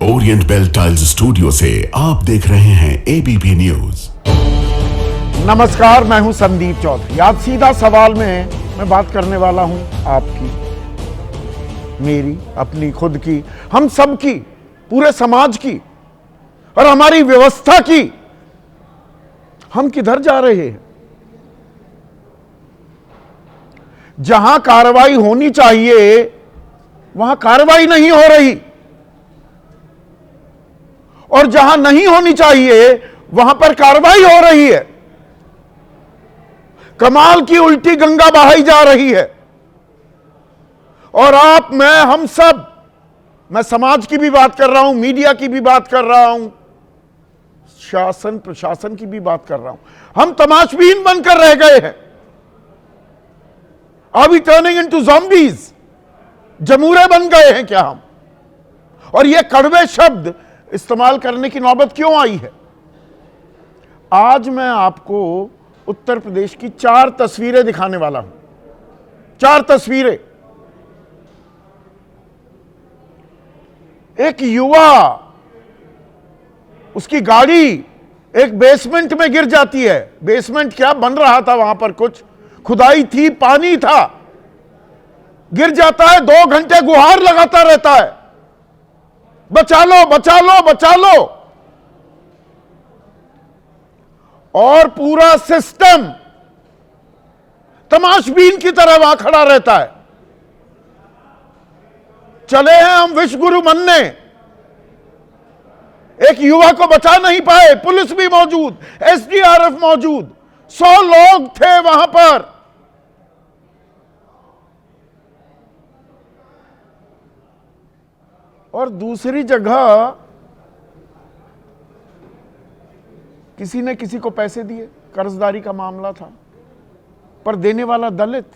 Orient bell tiles studio से आप देख रहे हैं एबीपी न्यूज। नमस्कार, मैं हूं संदीप चौधरी। आज सीधा सवाल में मैं बात करने वाला हूं आपकी, मेरी, अपनी, खुद की, हम सब की, पूरे समाज की और हमारी व्यवस्था की। हम किधर जा रहे हैं? जहां कार्रवाई होनी चाहिए वहां कार्रवाई नहीं हो रही और जहां नहीं होनी चाहिए वहां पर कार्रवाई हो रही है। कमाल की उल्टी गंगा बहाई जा रही है। और आप, मैं, हम सब, मैं समाज की भी बात कर रहा हूं, मीडिया की भी बात कर रहा हूं, शासन प्रशासन की भी बात कर रहा हूं, हम तमाशबीन बनकर रह गए हैं। Are we turning into zombies? जमूरे बन गए हैं क्या हम? और ये कड़वे शब्द इस्तेमाल करने की नौबत क्यों आई है? आज मैं आपको उत्तर प्रदेश की 4 तस्वीरें दिखाने वाला हूं। 4 तस्वीरें। एक युवा, उसकी गाड़ी एक बेसमेंट में गिर जाती है। बेसमेंट क्या, बन रहा था वहां पर, कुछ खुदाई थी, पानी था, गिर जाता है। 2 घंटे गुहार लगाता रहता है, बचा लो, बचा लो, बचा लो। और पूरा सिस्टम तमाशबीन की तरह वहां खड़ा रहता है। चले हैं हम विश्व गुरु बनने, एक युवा को बचा नहीं पाए। पुलिस भी मौजूद, एसडीआरएफ मौजूद, 100 लोग थे वहां पर। और दूसरी जगह किसी ने किसी को पैसे दिए, कर्जदारी का मामला था, पर देने वाला दलित।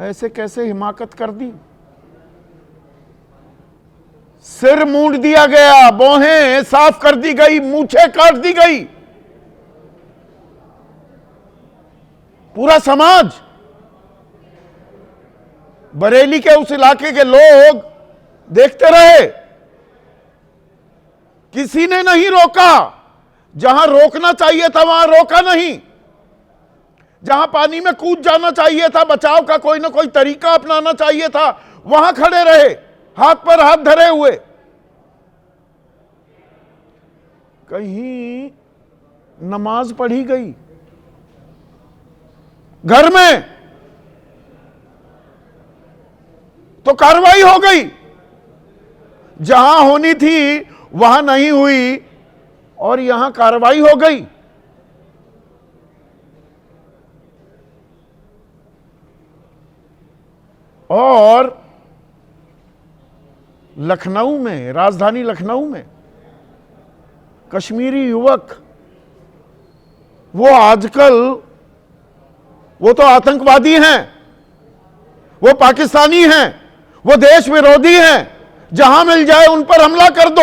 ऐसे कैसे हिमाकत कर दी? सिर मूंड दिया गया, भौहें साफ कर दी गई, मूछें काट दी गई। पूरा समाज, बरेली के उस इलाके के लोग देखते रहे, किसी ने नहीं रोका। जहां रोकना चाहिए था वहां रोका नहीं। जहां पानी में कूद जाना चाहिए था, बचाव का कोई ना कोई तरीका अपनाना चाहिए था, वहां खड़े रहे, हाथ पर हाथ धरे हुए। कहीं नमाज पढ़ी गई घर में तो कार्रवाई हो गई, जहां होनी थी वहां नहीं हुई और यहां कार्रवाई हो गई। और लखनऊ में, राजधानी लखनऊ में कश्मीरी युवक, वो आजकल, वो तो आतंकवादी हैं, वो पाकिस्तानी हैं, वो देश विरोधी हैं। जहां मिल जाए उन पर हमला कर दो।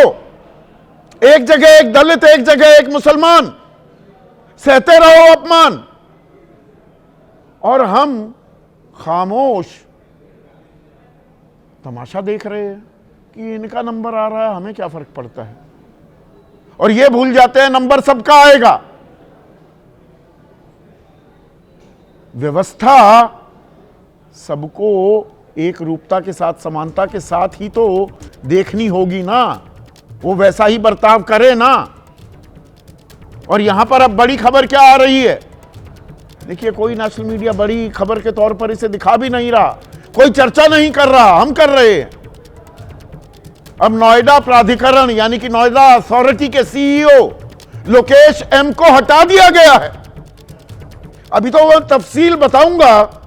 एक जगह एक दलित, एक जगह एक मुसलमान, सहते रहो अपमान। और हम खामोश तमाशा देख रहे हैं कि इनका नंबर आ रहा है, हमें क्या फर्क पड़ता है। और ये भूल जाते हैं नंबर सबका आएगा। व्यवस्था सबको एक रूपता के साथ, समानता के साथ ही तो देखनी होगी ना, वो वैसा ही बर्ताव करे ना। और यहां पर अब बड़ी खबर क्या आ रही है? देखिए, कोई नेशनल मीडिया बड़ी खबर के तौर पर इसे दिखा भी नहीं रहा, कोई चर्चा नहीं कर रहा, हम कर रहे हैं। अब नोएडा प्राधिकरण यानी कि नोएडा अथॉरिटी के सीईओ लोकेश एम को हटा दिया गया है। अभी तो वो तफसील बताऊंगा,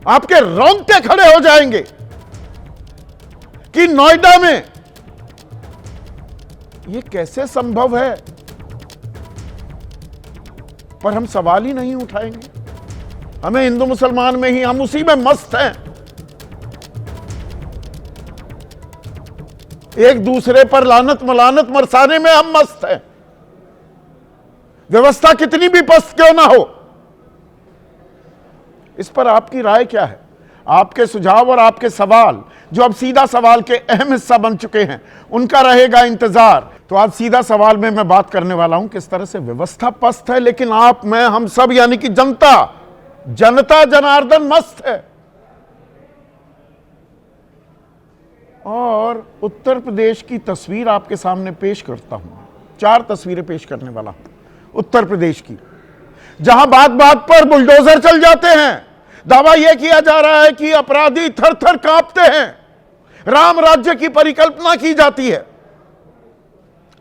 आपके रोंगटे खड़े हो जाएंगे कि नोएडा में ये कैसे संभव है। पर हम सवाल ही नहीं उठाएंगे। हमें हिंदू मुसलमान में ही, हम उसी में मस्त हैं। एक दूसरे पर लानत मलानत बरसाने में हम मस्त हैं। व्यवस्था कितनी भी पस्त क्यों ना हो। इस पर आपकी राय क्या है? आपके सुझाव और आपके सवाल जो अब सीधा सवाल के अहम हिस्सा बन चुके हैं, उनका रहेगा इंतजार। तो आज सीधा सवाल में मैं बात करने वाला हूं किस तरह से व्यवस्था पस्त है, लेकिन आप, मैं, हम सब यानी कि जनता जनार्दन मस्त है। और उत्तर प्रदेश की तस्वीर आपके सामने पेश करता हूं। 4 तस्वीरें पेश करने वाला हूं उत्तर प्रदेश की, जहां बात बात पर बुलडोजर चल जाते हैं। दावा यह किया जा रहा है कि अपराधी थर थर कांपते हैं, राम राज्य की परिकल्पना की जाती है।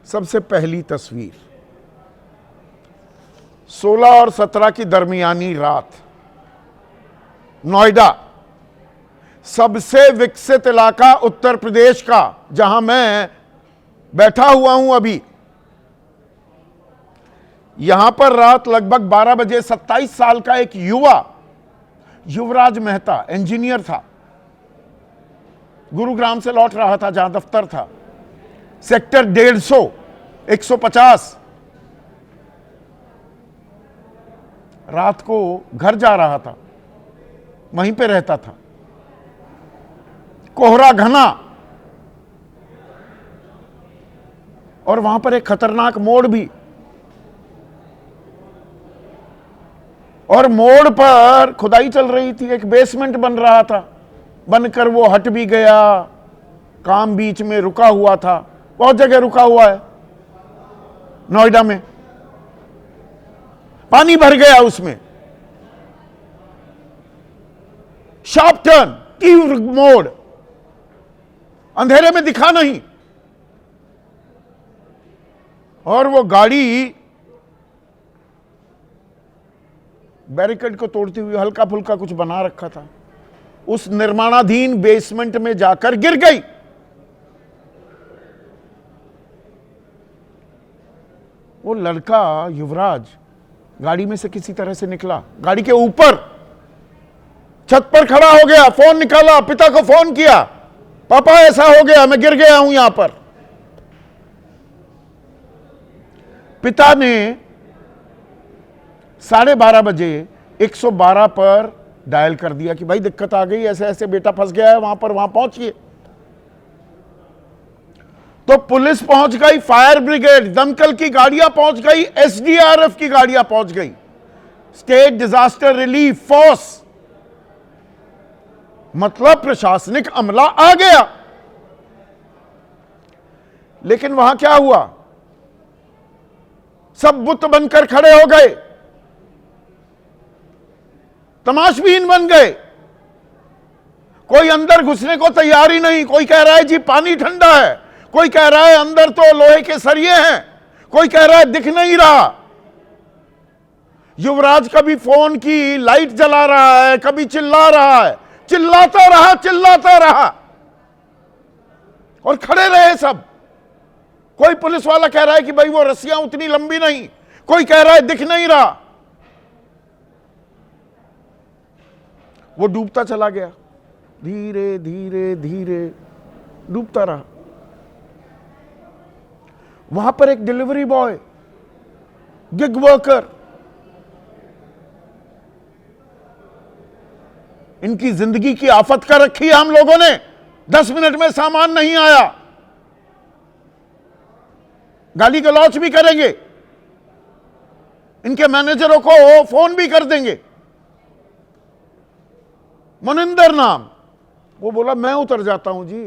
सबसे पहली तस्वीर 16 और 17 की दरमियानी रात, नोएडा, सबसे विकसित इलाका उत्तर प्रदेश का, जहां मैं बैठा हुआ हूं अभी। यहां पर रात लगभग 12 बजे 27 साल का एक युवा, युवराज मेहता, इंजीनियर था, गुरुग्राम से लौट रहा था जहां दफ्तर था, सेक्टर 150 150, रात को घर जा रहा था, वहीं पे रहता था। कोहरा घना, और वहां पर एक खतरनाक मोड़ भी, और मोड़ पर खुदाई चल रही थी, एक बेसमेंट बन रहा था, बनकर वो हट भी गया, काम बीच में रुका हुआ था। बहुत जगह रुका हुआ है नोएडा में, पानी भर गया उसमें, शार्प टर्न, तीव्र मोड़, अंधेरे में दिखा नहीं, और वो गाड़ी बैरिकेड को तोड़ती हुई हल्का फुल्का कुछ बना रखा था, उस निर्माणाधीन बेसमेंट में जाकर गिर गई। वो लड़का युवराज गाड़ी में से किसी तरह से निकला, गाड़ी के ऊपर छत पर खड़ा हो गया, फोन निकाला, पिता को फोन किया, पापा ऐसा हो गया, मैं गिर गया हूं यहां पर। पिता ने 12:30 बजे 112 पर डायल कर दिया कि भाई दिक्कत आ गई, ऐसे ऐसे बेटा फंस गया है वहां पर, वहां पहुंचिए। तो पुलिस पहुंच गई, फायर ब्रिगेड, दमकल की गाड़ियां पहुंच गई, एसडीआरएफ की गाड़ियां पहुंच गई, स्टेट डिजास्टर रिलीफ फोर्स, मतलब प्रशासनिक अमला आ गया। लेकिन वहां क्या हुआ, सब बुत बनकर खड़े हो गए, तमाशबीन बन गए, कोई अंदर घुसने को तैयार ही नहीं। कोई कह रहा है जी पानी ठंडा है, कोई कह रहा है अंदर तो लोहे के सरिये हैं, कोई कह रहा है दिख नहीं रहा। युवराज कभी फोन की लाइट जला रहा है, कभी चिल्ला रहा है, चिल्लाता रहा और खड़े रहे सब। कोई पुलिस वाला कह रहा है कि भाई वो रस्सियां उतनी लंबी नहीं, कोई कह रहा है दिख नहीं रहा। वो डूबता चला गया, धीरे धीरे धीरे डूबता रहा। वहां पर एक डिलीवरी बॉय, गिग वर्कर, इनकी जिंदगी की आफत कर रखी है हम लोगों ने। 10 मिनट में सामान नहीं आया, गाली गलौच भी करेंगे, इनके मैनेजरों को फोन भी कर देंगे। मनिंदर नाम, वो बोला मैं उतर जाता हूं जी।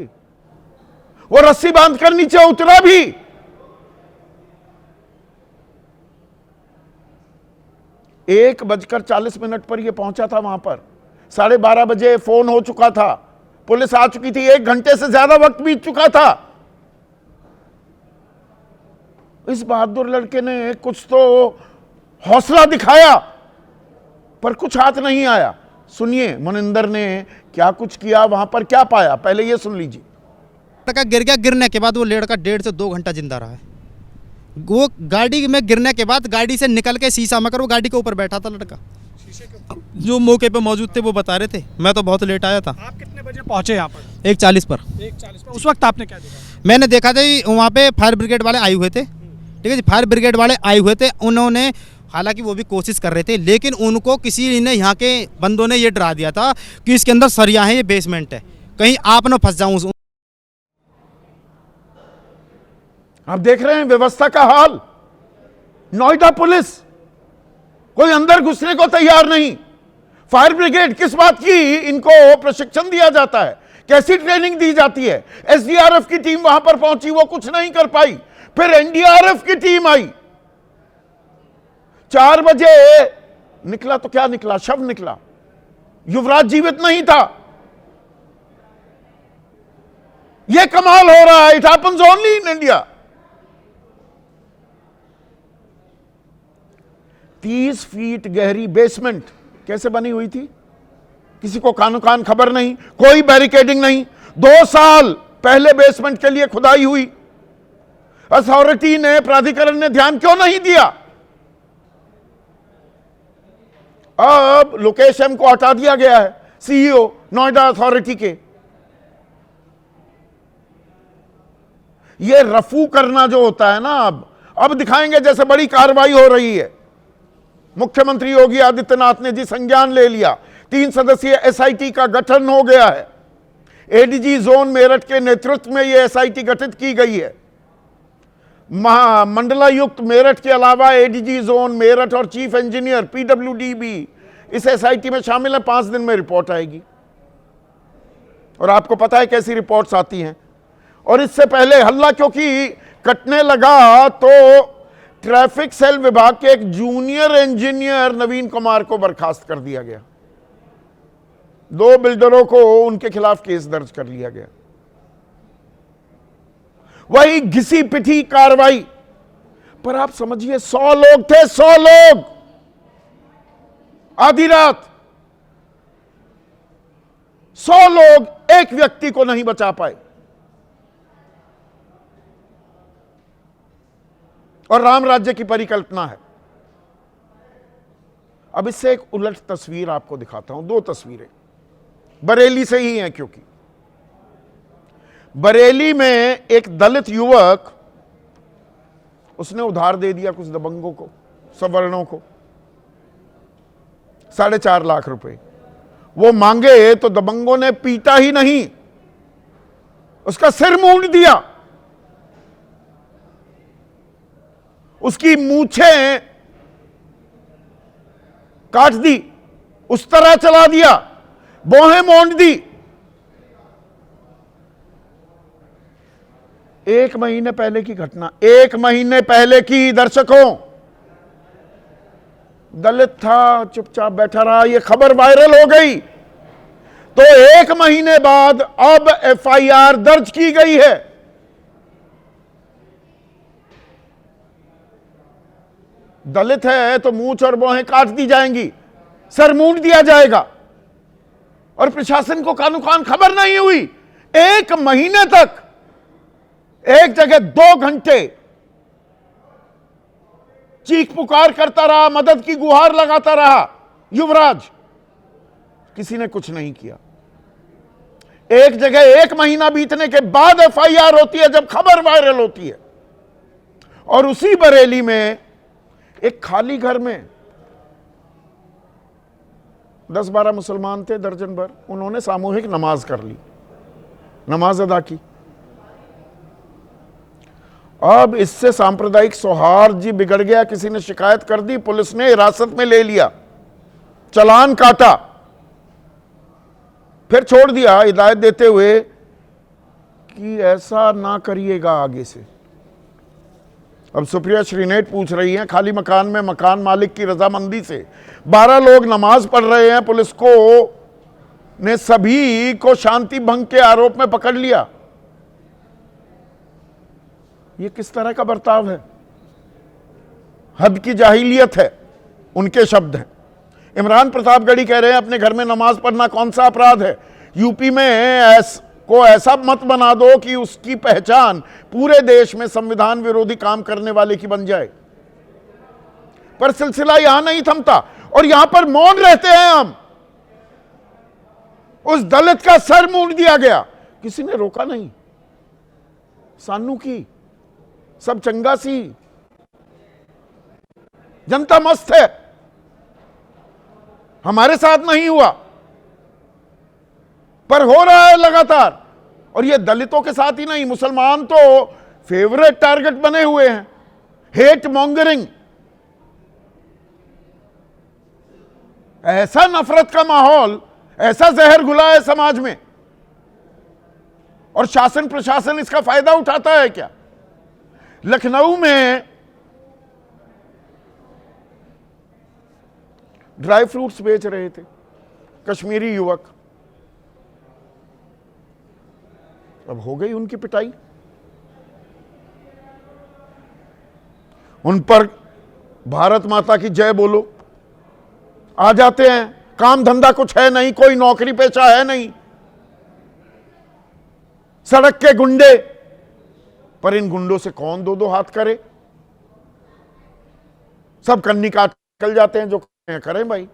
वो रस्सी बांधकर नीचे उतरा भी। एक 1:40 पर यह पहुंचा था वहां पर। 12:30 बजे फोन हो चुका था, पुलिस आ चुकी थी, 1 घंटे से ज्यादा वक्त बीत चुका था। इस बहादुर लड़के ने कुछ तो हौसला दिखाया, पर कुछ हाथ नहीं आया। सुनिए मनिंदर ने क्या कुछ किया, वहां पर क्या पाया, पहले ये सुन लीजिए। लड़का गिर गया, गिरने के बाद वो लड़का 1.5 से 2 घंटा जिंदा रहा है। वो गाड़ी में गिरने के बाद गाड़ी से निकल के शीशा में कर वो गाड़ी के ऊपर बैठा था लड़का। जो मौके पे मौजूद थे वो बता रहे थे, मैं तो बहुत लेट आया था। आप कितने बजे पहुंचे यहाँ पर? 1:40 पर। 1:40 पर। उस वक्त आपने क्या देखा? मैंने देखा था वहाँ पे फायर ब्रिगेड वाले आए हुए थे, ठीक है जी। फायर ब्रिगेड वाले आए हुए थे, उन्होंने हालांकि वो भी कोशिश कर रहे थे, लेकिन उनको किसी ने, यहाँ के बंदों ने ये डरा दिया था कि इसके अंदर सरिया है, ये बेसमेंट है, कहीं आप ना फंस जाऊं। आप देख रहे हैं व्यवस्था का हाल। नोएडा पुलिस कोई अंदर घुसने को तैयार नहीं। फायर ब्रिगेड किस बात की इनको प्रशिक्षण दिया जाता है, कैसी ट्रेनिंग दी जाती है। एसडीआरएफ की टीम वहां पर पहुंची, वो कुछ नहीं कर पाई। फिर एनडीआरएफ की टीम आई, 4 बजे निकला तो क्या निकला, शव निकला। युवराज जीवित नहीं था। यह कमाल हो रहा है। It happens only in India. 30 feet गहरी बेसमेंट कैसे बनी हुई थी, किसी को कानो कान खबर नहीं, कोई बैरिकेडिंग नहीं। 2 साल पहले बेसमेंट के लिए खुदाई हुई। अथॉरिटी ने, प्राधिकरण ने ध्यान क्यों नहीं दिया। अब लोकेश एम को हटा दिया गया है, सीईओ नोएडा अथॉरिटी के। ये रफू करना जो होता है ना, अब दिखाएंगे जैसे बड़ी कार्रवाई हो रही है। मुख्यमंत्री योगी आदित्यनाथ ने जी संज्ञान ले लिया। 3 सदस्यीय एसआईटी का गठन हो गया है। एडीजी जोन मेरठ के नेतृत्व में यह एसआईटी गठित की गई है। मंडलायुक्त मेरठ के अलावा एडीजी जोन मेरठ और चीफ इंजीनियर पीडब्ल्यूडी भी इस एसआईटी में शामिल है। 5 दिन में रिपोर्ट आएगी और आपको पता है कैसी रिपोर्ट्स आती हैं। और इससे पहले हल्ला क्योंकि कटने लगा तो ट्रैफिक सेल विभाग के एक जूनियर इंजीनियर नवीन कुमार को बर्खास्त कर दिया गया। 2 बिल्डरों को उनके खिलाफ केस दर्ज कर लिया गया। वही घिसी पिटी कार्रवाई पर आप समझिए 100 लोग थे, 100 लोग आधी रात, 100 लोग एक व्यक्ति को नहीं बचा पाए। और राम राज्य की परिकल्पना है। अब इससे एक उलट तस्वीर आपको दिखाता हूं। 2 तस्वीरें बरेली से ही हैं, क्योंकि बरेली में एक दलित युवक, उसने उधार दे दिया कुछ दबंगों को, सवर्णों को, 4.5 लाख रुपए। वो मांगे तो दबंगों ने पीटा ही नहीं, उसका सिर मूंड दिया, उसकी मूछें काट दी, उस तरह चला दिया, बोहें मोंड दी। 1 महीने पहले की घटना, 1 महीने पहले की। दर्शकों, दलित था, चुपचाप बैठा रहा, यह खबर वायरल हो गई तो 1 महीने बाद अब एफआईआर दर्ज की गई है। दलित है तो मूंछ और बोहें काट दी जाएंगी, सर मूंड दिया जाएगा और प्रशासन को कानो कान खबर नहीं हुई। 1 महीने तक एक जगह 2 घंटे चीख पुकार करता रहा, मदद की गुहार लगाता रहा युवराज, किसी ने कुछ नहीं किया। एक जगह 1 महीना बीतने के बाद एफआईआर होती है, जब खबर वायरल होती है। और उसी बरेली में एक खाली घर में 10-12 मुसलमान थे, दर्जन भर, उन्होंने सामूहिक नमाज कर ली, नमाज अदा की। अब इससे सांप्रदायिक सौहार्द जी बिगड़ गया। किसी ने शिकायत कर दी, पुलिस ने हिरासत में ले लिया, चालान काटा, फिर छोड़ दिया हिदायत देते हुए कि ऐसा ना करिएगा आगे से। अब सुप्रिया श्रीनेट पूछ रही हैं, खाली मकान में मकान मालिक की रजामंदी से 12 लोग नमाज पढ़ रहे हैं, पुलिस को ने सभी को शांति भंग के आरोप में पकड़ लिया। ये किस तरह का बर्ताव है? हद की जाहिलियत है, उनके शब्द हैं। इमरान प्रतापगढ़ी कह रहे हैं अपने घर में नमाज पढ़ना कौन सा अपराध है? यूपी में ऐसा मत बना दो कि उसकी पहचान पूरे देश में संविधान विरोधी काम करने वाले की बन जाए। पर सिलसिला यहां नहीं थमता और यहां पर मौन रहते हैं हम। उस दलित का सर मूंड दिया गया, किसी ने रोका नहीं। सानू की सब चंगा सी, जनता मस्त है। हमारे साथ नहीं हुआ, पर हो रहा है लगातार। और ये दलितों के साथ ही नहीं, मुसलमान तो फेवरेट टारगेट बने हुए हैं। हेट मॉन्गरिंग, ऐसा नफरत का माहौल, ऐसा जहर घुला है समाज में, और शासन प्रशासन इसका फायदा उठाता है क्या? लखनऊ में ड्राई फ्रूट्स बेच रहे थे कश्मीरी युवक, अब हो गई उनकी पिटाई। उन पर भारत माता की जय बोलो, आ जाते हैं। काम धंधा कुछ है नहीं, कोई नौकरी पेशा है नहीं, सड़क के गुंडे। पर इन गुंडों से कौन दो दो हाथ करे? सब कन्नी काट निकल जाते हैं। जो करें भाई,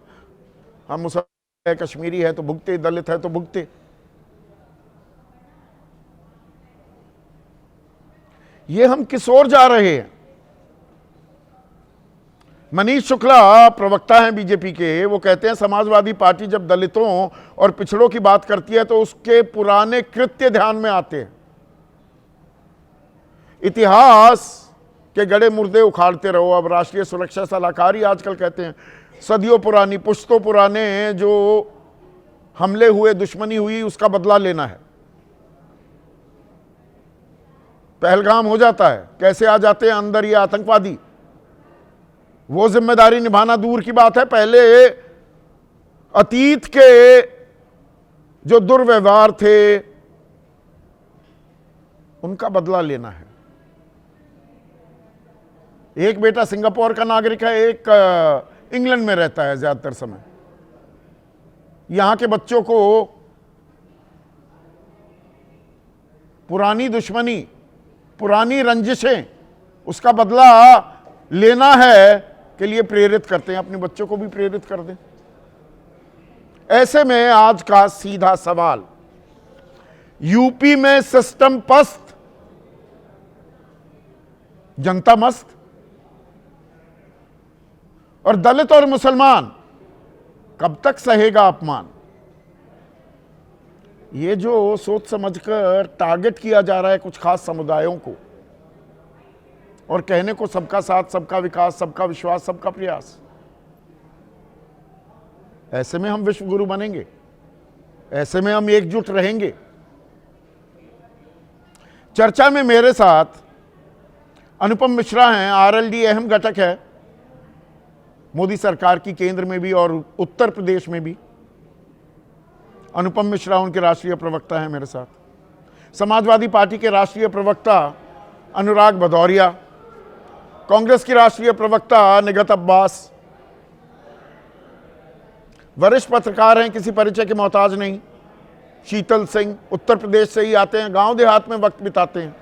हम मुसलमान है, कश्मीरी है तो भुगते, दलित है तो भुगते। ये हम किस ओर जा रहे हैं? मनीष शुक्ला प्रवक्ता हैं बीजेपी के, वो कहते हैं समाजवादी पार्टी जब दलितों और पिछड़ों की बात करती है तो उसके पुराने कृत्य ध्यान में आते हैं। इतिहास के गड़े मुर्दे उखाड़ते रहो। अब राष्ट्रीय सुरक्षा सलाहकार ही आजकल कहते हैं सदियों पुरानी, पुश्तों पुराने जो हमले हुए, दुश्मनी हुई, उसका बदला लेना है। पहलगाम हो जाता है, कैसे आ जाते हैं अंदर ये आतंकवादी, वो जिम्मेदारी निभाना दूर की बात है। पहले अतीत के जो दुर्व्यवहार थे उनका बदला लेना है। एक बेटा सिंगापुर का नागरिक है, एक इंग्लैंड में रहता है ज्यादातर समय। यहां के बच्चों को पुरानी दुश्मनी, पुरानी रंजिशें, उसका बदला लेना है के लिए प्रेरित करते हैं। अपने बच्चों को भी प्रेरित कर दें। ऐसे में आज का सीधा सवाल, यूपी में सिस्टम पस्त, जनता मस्त, और दलित और मुसलमान कब तक सहेगा अपमान? ये जो सोच समझकर टारगेट किया जा रहा है कुछ खास समुदायों को, और कहने को सबका साथ, सबका विकास, सबका विश्वास, सबका प्रयास, ऐसे में हम विश्व गुरु बनेंगे? ऐसे में हम एकजुट रहेंगे? चर्चा में मेरे साथ अनुपम मिश्रा हैं। आरएलडी अहम घटक है मोदी सरकार की, केंद्र में भी और उत्तर प्रदेश में भी। अनुपम मिश्रा उनके राष्ट्रीय प्रवक्ता हैं मेरे साथ। समाजवादी पार्टी के राष्ट्रीय प्रवक्ता अनुराग भदौरिया, कांग्रेस की राष्ट्रीय प्रवक्ता निगत अब्बास, वरिष्ठ पत्रकार हैं, किसी परिचय के मोहताज नहीं, शीतल सिंह, उत्तर प्रदेश से ही आते हैं, गांव देहात में वक्त बिताते हैं।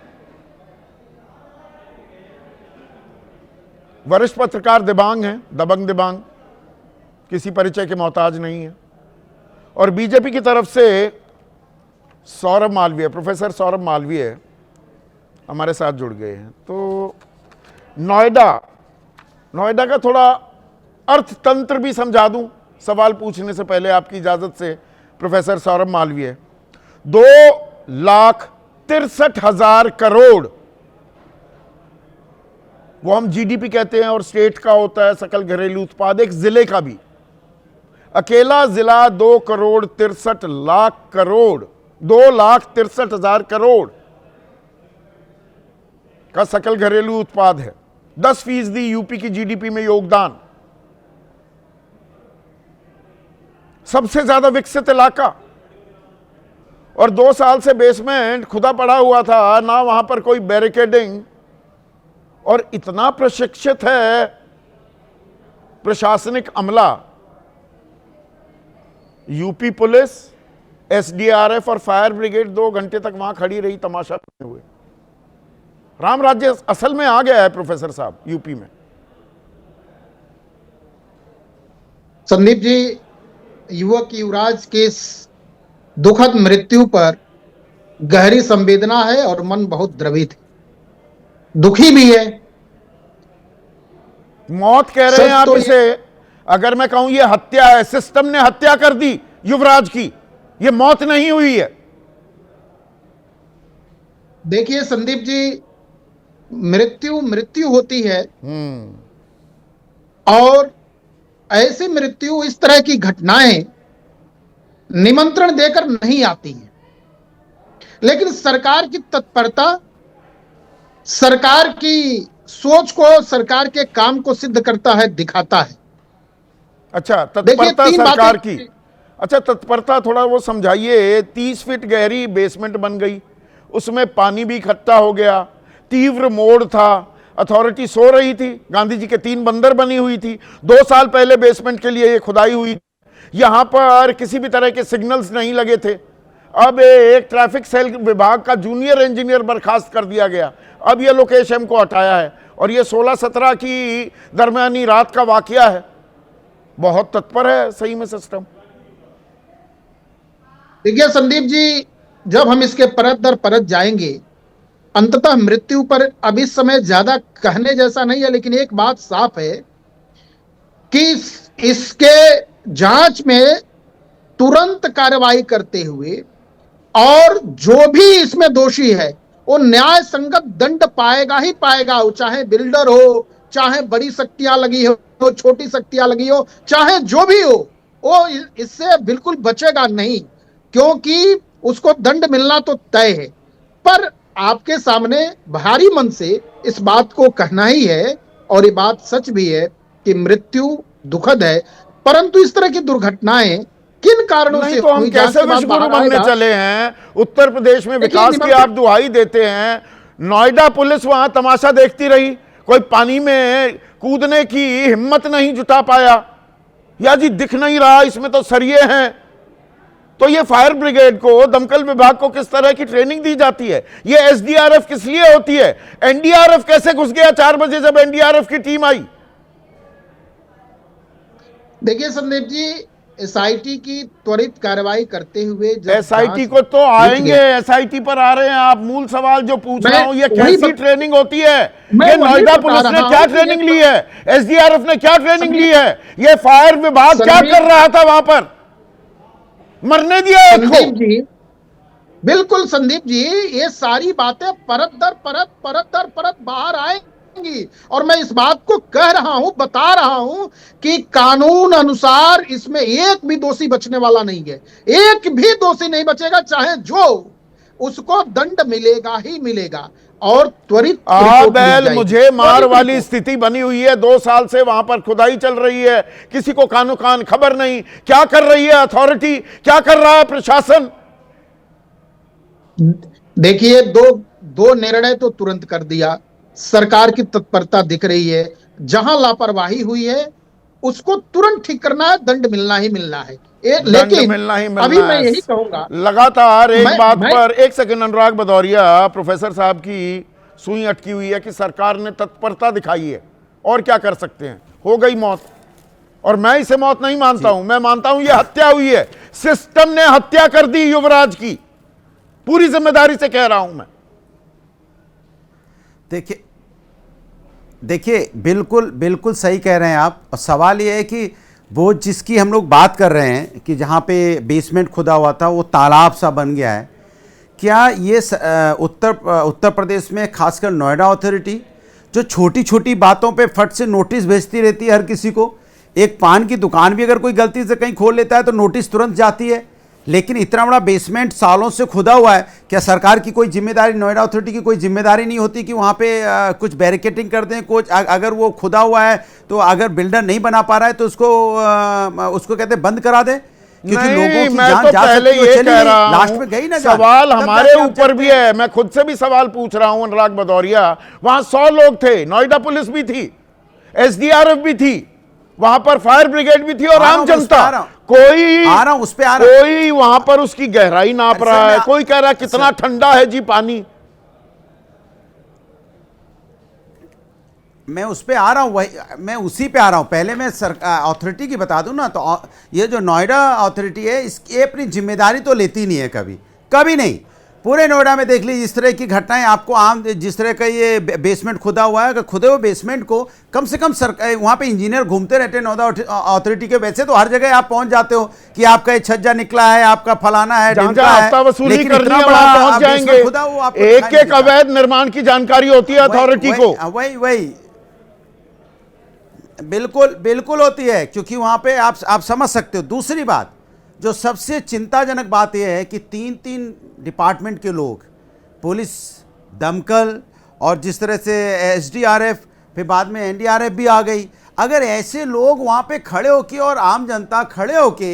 वरिष्ठ पत्रकार दिबांग हैं, दबंग दिबांग, किसी परिचय के मोहताज नहीं है। और बीजेपी की तरफ से सौरभ मालवीय, प्रोफेसर सौरभ मालवीय हमारे साथ जुड़ गए हैं। तो नोएडा का थोड़ा अर्थतंत्र भी समझा दूं सवाल पूछने से पहले, आपकी इजाजत से प्रोफेसर सौरभ मालवीय। 2,63,000 करोड़, वो हम जीडीपी कहते हैं, और स्टेट का होता है सकल घरेलू उत्पाद, एक जिले का भी। अकेला जिला 2,63,00,000 करोड़, 2,63,000 करोड़ का सकल घरेलू उत्पाद है। 10% यूपी की जीडीपी में योगदान। सबसे ज्यादा विकसित इलाका, और 2 साल से बेसमेंट खुदा पड़ा हुआ था, ना वहां पर कोई बैरिकेडिंग, और इतना प्रशिक्षित है प्रशासनिक अमला, यूपी पुलिस, एसडीआरएफ और फायर ब्रिगेड 2 घंटे तक वहां खड़ी रही तमाशा करते हुए। राम राज्य असल में आ गया है प्रोफेसर साहब यूपी में। संदीप जी, युवक युवराज के इस दुखद मृत्यु पर गहरी संवेदना है और मन बहुत द्रवित है, दुखी भी है। मौत कह रहे सच हैं आप तो इसे। अगर मैं कहूं ये हत्या है, सिस्टम ने हत्या कर दी युवराज की, ये मौत नहीं हुई है। देखिए संदीप जी, मृत्यु मृत्यु होती है, और ऐसी मृत्यु, इस तरह की घटनाएं निमंत्रण देकर नहीं आती हैं, लेकिन सरकार की तत्परता, सरकार की सोच को, सरकार के काम को सिद्ध करता है, दिखाता है। अच्छा, देखिए तत्परता तीन सरकार बातें। की। अच्छा, तत्परता थोड़ा वो समझाइए। 30 फीट गहरी बेसमेंट बन गई, उसमें पानी भी इकट्ठा हो गया, तीव्र मोड़ था, अथॉरिटी सो रही थी, गांधी जी के 3 बंदर बनी हुई थी, 2 साल पहले बेसमेंट के लिए ये खुदाई हुई, यहां पर किसी भी तरह के सिग्नल्स नहीं लगे थे। अब एक ट्रैफिक सेल विभाग का जूनियर इंजीनियर बर्खास्त कर दिया गया, अब ये लोकेश एम को हटाया है, और ये 16-17 की दरमियानी रात का वाकया है। बहुत तत्पर है सही में सिस्टम। देखिए संदीप जी, जब हम इसके परत दर परत जाएंगे, अंततः मृत्यु पर अब इस समय ज्यादा कहने जैसा नहीं है, लेकिन एक बात साफ है कि इसके जांच में तुरंत कार्रवाई करते हुए, और जो भी इसमें दोषी है वो न्याय संगत दंड पाएगा ही पाएगा, वो चाहे बिल्डर हो, चाहे बड़ी शक्तियां लगी हो, छोटी शक्तियां लगी हो, चाहे जो भी हो, वो इससे बिल्कुल बचेगा नहीं, क्योंकि उसको दंड मिलना तो तय है। पर आपके सामने भारी मन से इस बात को कहना ही है, और ये बात सच भी है कि मृत्यु दुखद है, परंतु इस तरह की दुर्घटनाएं किन कारणों नहीं से तो हम हुई, जांच कैसे के बाद विश्व गुरु बाहर बनने आएगा। चले हैं? उत्तर प्रदेश में देखिए, विकास की आप दुहाई देते हैं, नोएडा पुलिस वहां तमाशा देखती रही, कोई पानी में कूदने की हिम्मत नहीं जुटा पाया। या जी दिख नहीं रहा, इसमें तो सरिये हैं। तो ये फायर ब्रिगेड को, दमकल विभाग को किस तरह की ट्रेनिंग दी जाती है? ये एसडीआरएफ किस लिए होती है? एनडीआरएफ कैसे घुस गया 4 बजे जब एनडीआरएफ की टीम आई? देखिए संदीप जी, एसआईटी की त्वरित कार्रवाई करते हुए जब एसआईटी जांच को तो रुक आएंगे, गया। एसआईटी पर आ रहे हैं आप। मूल सवाल जो पूछ रहा हूं, ये वही कैसी ट्रेनिंग होती है? मैं ये वही नोएडा बता पुलिस ने रहा क्या हूं कि ट्रेनिंग ये ली है? एसडीआरएफ ने क्या ट्रेनिंग ली है? ये फायर विभाग क्या संदीप- कर रहा था वहां पर? मरने दिया एक संदीप को। जी, बिल्कुल संदीप जी, ये सारी बातें परत दर परत बाहर आएंगी, और मैं इस बात को कह रहा हूं, बता रहा हूं कि कानून अनुसार इसमें एक भी दोषी बचने वाला नहीं है, एक भी दोषी नहीं बचेगा, चाहे जो, उसको दंड मिलेगा ही मिलेगा, और त्वरित रिपोर्ट ली बैल जाएगी। मुझे मार त्वरित वाली रिपोर्ट। स्थिति बनी हुई है। 2 साल से वहां पर खुदाई चल रही है, किसी को कानो कान खबर नहीं। क्या कर रही है अथॉरिटी, क्या कर रहा है प्रशासन? देखिए, दो निर्णय तो तुरंत कर दिया, सरकार की तत्परता दिख रही है, जहां लापरवाही हुई है उसको तुरंत ठीक करना है, दंड मिलना ही मिलना है। लेकिन मिलना ही मिलना अभी मैं है। यही कहूंगा, लगातार एक बात मैं- पर, एक सेकंड अनुराग भदौरिया, प्रोफेसर साहब की सुई अटकी हुई है कि सरकार ने तत्परता दिखाई है, और क्या कर सकते हैं? हो गई मौत, और मैं इसे मौत नहीं मानता हूं, मैं मानता हूं यह हत्या हुई है। सिस्टम ने हत्या कर दी युवराज की, पूरी जिम्मेदारी से कह रहा हूं मैं। देखिए बिल्कुल बिल्कुल सही कह रहे हैं आप। और सवाल ये है कि वो जिसकी हम लोग बात कर रहे हैं कि जहाँ पे बेसमेंट खुदा हुआ था वो तालाब सा बन गया है, क्या ये उत्तर प्रदेश में खासकर नोएडा अथॉरिटी जो छोटी छोटी बातों पे फट से नोटिस भेजती रहती है हर किसी को? एक पान की दुकान भी अगर कोई गलती से कहीं खोल लेता है तो नोटिस तुरंत जाती है, लेकिन इतना बड़ा बेसमेंट सालों से खुदा हुआ है, क्या सरकार की कोई जिम्मेदारी, नोएडा अथॉरिटी की कोई जिम्मेदारी नहीं होती कि वहाँ पे कुछ बैरिकेटिंग कर दें? कुछ अगर वो खुदा हुआ है तो अगर बिल्डर नहीं बना पा रहा है तो उसको कहते हैं बंद करा दें, क्योंकि लोगों की मैं जान तो जा पहले सकती है, ये चली कह गई, रहा लास्ट हूं, में गई ना जान। सवाल तब हमारे जाके आप ऊपर भी चलते है। मैं खुद से भी सवाल पूछ रहा हूं अनुराग भदौरिया। वहां 100 लोग थे, नोएडा पुलिस भी थी, एसडीआरएफ भी थी, वहां पर फायर ब्रिगेड भी थी, और आम जनता। कोई कोई वहां पर उसकी गहराई नाप रहा है, कोई कह रहा है कितना ठंडा है जी पानी। मैं उस पे आ रहा हूँ, वही मैं उसी पे आ रहा हूँ। पहले मैं अथॉरिटी की बता दूं ना, तो ये जो नोएडा अथॉरिटी है, ये अपनी जिम्मेदारी तो लेती नहीं है, कभी कभी नहीं। पूरे नोएडा में देख लीजिए इस तरह की घटनाएं आपको आम, जिस तरह का ये बेसमेंट खुदा हुआ है, अगर खुदे हुए बेसमेंट को कम से कम वहाँ पे इंजीनियर घूमते रहते हैं नोएडा अथॉरिटी के। वैसे तो हर जगह आप पहुंच जाते हो कि आपका ये छज्जा निकला है, आपका फलाना है, ढिमका है, हफ्ता वसूली लेकिन करनी इतना है बड़ा वहां पहुंच बेसमेंट जाएंगे। खुदा वो आपको एक दिखाई एक नहीं देता। अवैध निर्माण की जानकारी होती है अथॉरिटी को। वही बिल्कुल बिल्कुल होती है, क्योंकि वहां पे आप समझ सकते हो। दूसरी बात जो सबसे चिंताजनक बात यह है कि 3 डिपार्टमेंट के लोग, पुलिस, दमकल और जिस तरह से SDRF, फिर बाद में NDRF भी आ गई, अगर ऐसे लोग वहां पे खड़े होके और आम जनता खड़े होके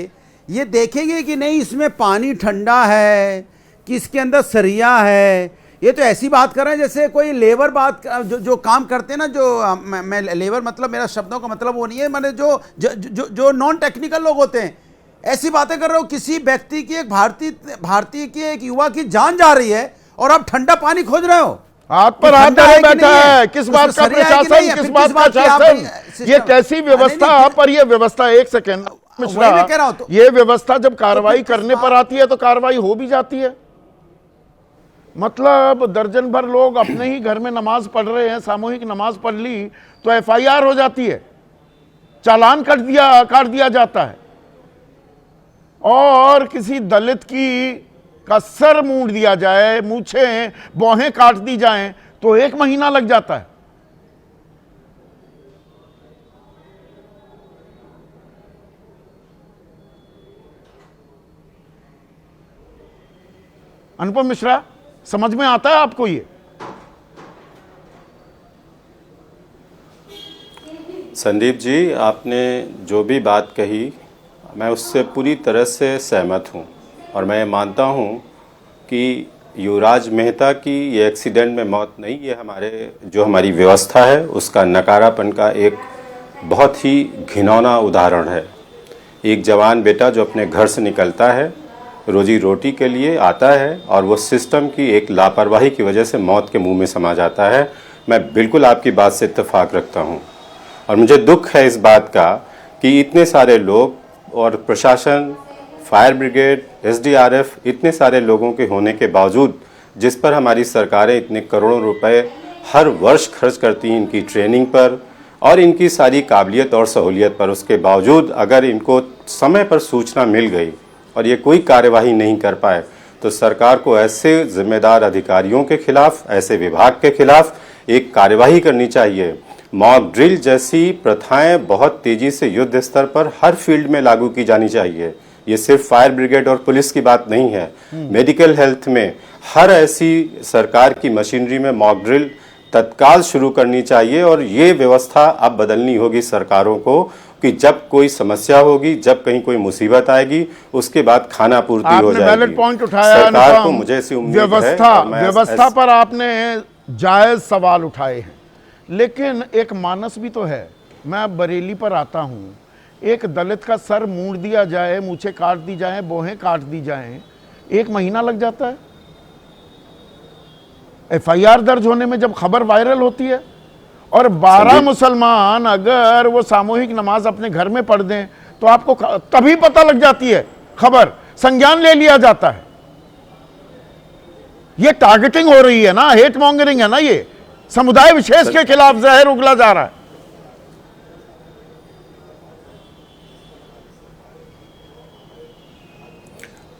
ये देखेंगे कि नहीं इसमें पानी ठंडा है कि इसके अंदर सरिया है, ये तो ऐसी बात कर रहे हैं जैसे कोई लेबर बात जो काम करते हैं ना, जो मैं लेबर मतलब मेरा शब्दों का मतलब वो नहीं है, मैंने जो नॉन टेक्निकल लोग होते हैं, ऐसी बातें कर रहे हो। किसी व्यक्ति की, एक भारतीय की, एक युवा की जान जा रही है और आप ठंडा पानी खोज रहे हो। हाथ पर हाथ डाले बैठा है। किस बात का प्रशासन, किस बात का शासन, ये कैसी व्यवस्था। पर ये व्यवस्था, एक सेकेंड मिश्रा, ये व्यवस्था जब कार्रवाई करने पर आती है तो कार्रवाई हो भी जाती है। मतलब दर्जन भर लोग अपने ही घर में नमाज पढ़ रहे हैं, सामूहिक नमाज पढ़ ली तो FIR हो जाती है, चालान काट दिया जाता है। और किसी दलित का सर मूंड दिया जाए, मूछें बौहें काट दी जाएं तो 1 महीना लग जाता है। अनुपम मिश्रा, समझ में आता है आपको ये? संदीप जी, आपने जो भी बात कही मैं उससे पूरी तरह से सहमत हूँ और मैं मानता हूँ कि युवराज मेहता की ये एक्सीडेंट में मौत नहीं, ये हमारी व्यवस्था है उसका नकारापन का एक बहुत ही घिनौना उदाहरण है। एक जवान बेटा जो अपने घर से निकलता है, रोजी रोटी के लिए आता है और वो सिस्टम की एक लापरवाही की वजह से मौत के मुंह में समा जाता है। मैं बिल्कुल आपकी बात से इत्तेफाक रखता हूँ और मुझे दुख है इस बात का कि इतने सारे लोग और प्रशासन, फायर ब्रिगेड, SDRF, इतने सारे लोगों के होने के बावजूद, जिस पर हमारी सरकारें इतने करोड़ों रुपए हर वर्ष खर्च करती हैं इनकी ट्रेनिंग पर और इनकी सारी काबिलियत और सहूलियत पर, उसके बावजूद अगर इनको समय पर सूचना मिल गई और ये कोई कार्यवाही नहीं कर पाए तो सरकार को ऐसे जिम्मेदार अधिकारियों के खिलाफ, ऐसे विभाग के खिलाफ एक कार्यवाही करनी चाहिए। मॉक ड्रिल जैसी प्रथाएं बहुत तेजी से युद्ध स्तर पर हर फील्ड में लागू की जानी चाहिए। ये सिर्फ फायर ब्रिगेड और पुलिस की बात नहीं है, मेडिकल हेल्थ में हर ऐसी सरकार की मशीनरी में मॉक ड्रिल तत्काल शुरू करनी चाहिए और ये व्यवस्था अब बदलनी होगी सरकारों को कि जब कोई समस्या होगी, जब कहीं कोई मुसीबत आएगी, उसके बाद खाना पूर्ति हो जाएगी। वैलिड पॉइंट उठाया सरकार को मुझे ऐसी उम्मीद है। व्यवस्था पर आपने जायज सवाल उठाए हैं, लेकिन एक मानस भी तो है। मैं बरेली पर आता हूँ, एक दलित का सर मूंड दिया जाए, मूछें काट दी जाए, बोहें काट दी जाएं, 1 महीना लग जाता है। FIR दर्ज होने में जब खबर वायरल होती है और 12 मुसलमान अगर वो सामूहिक नमाज अपने घर में पढ़ दें तो आपको तभी पता लग जाती है, खबर संज्ञान ले लिया जाता है। ये टारगेटिंग हो रही है ना, हेट मॉन्गरिंग है ना, ये समुदाय विशेष के खिलाफ जहर उगला जा रहा है।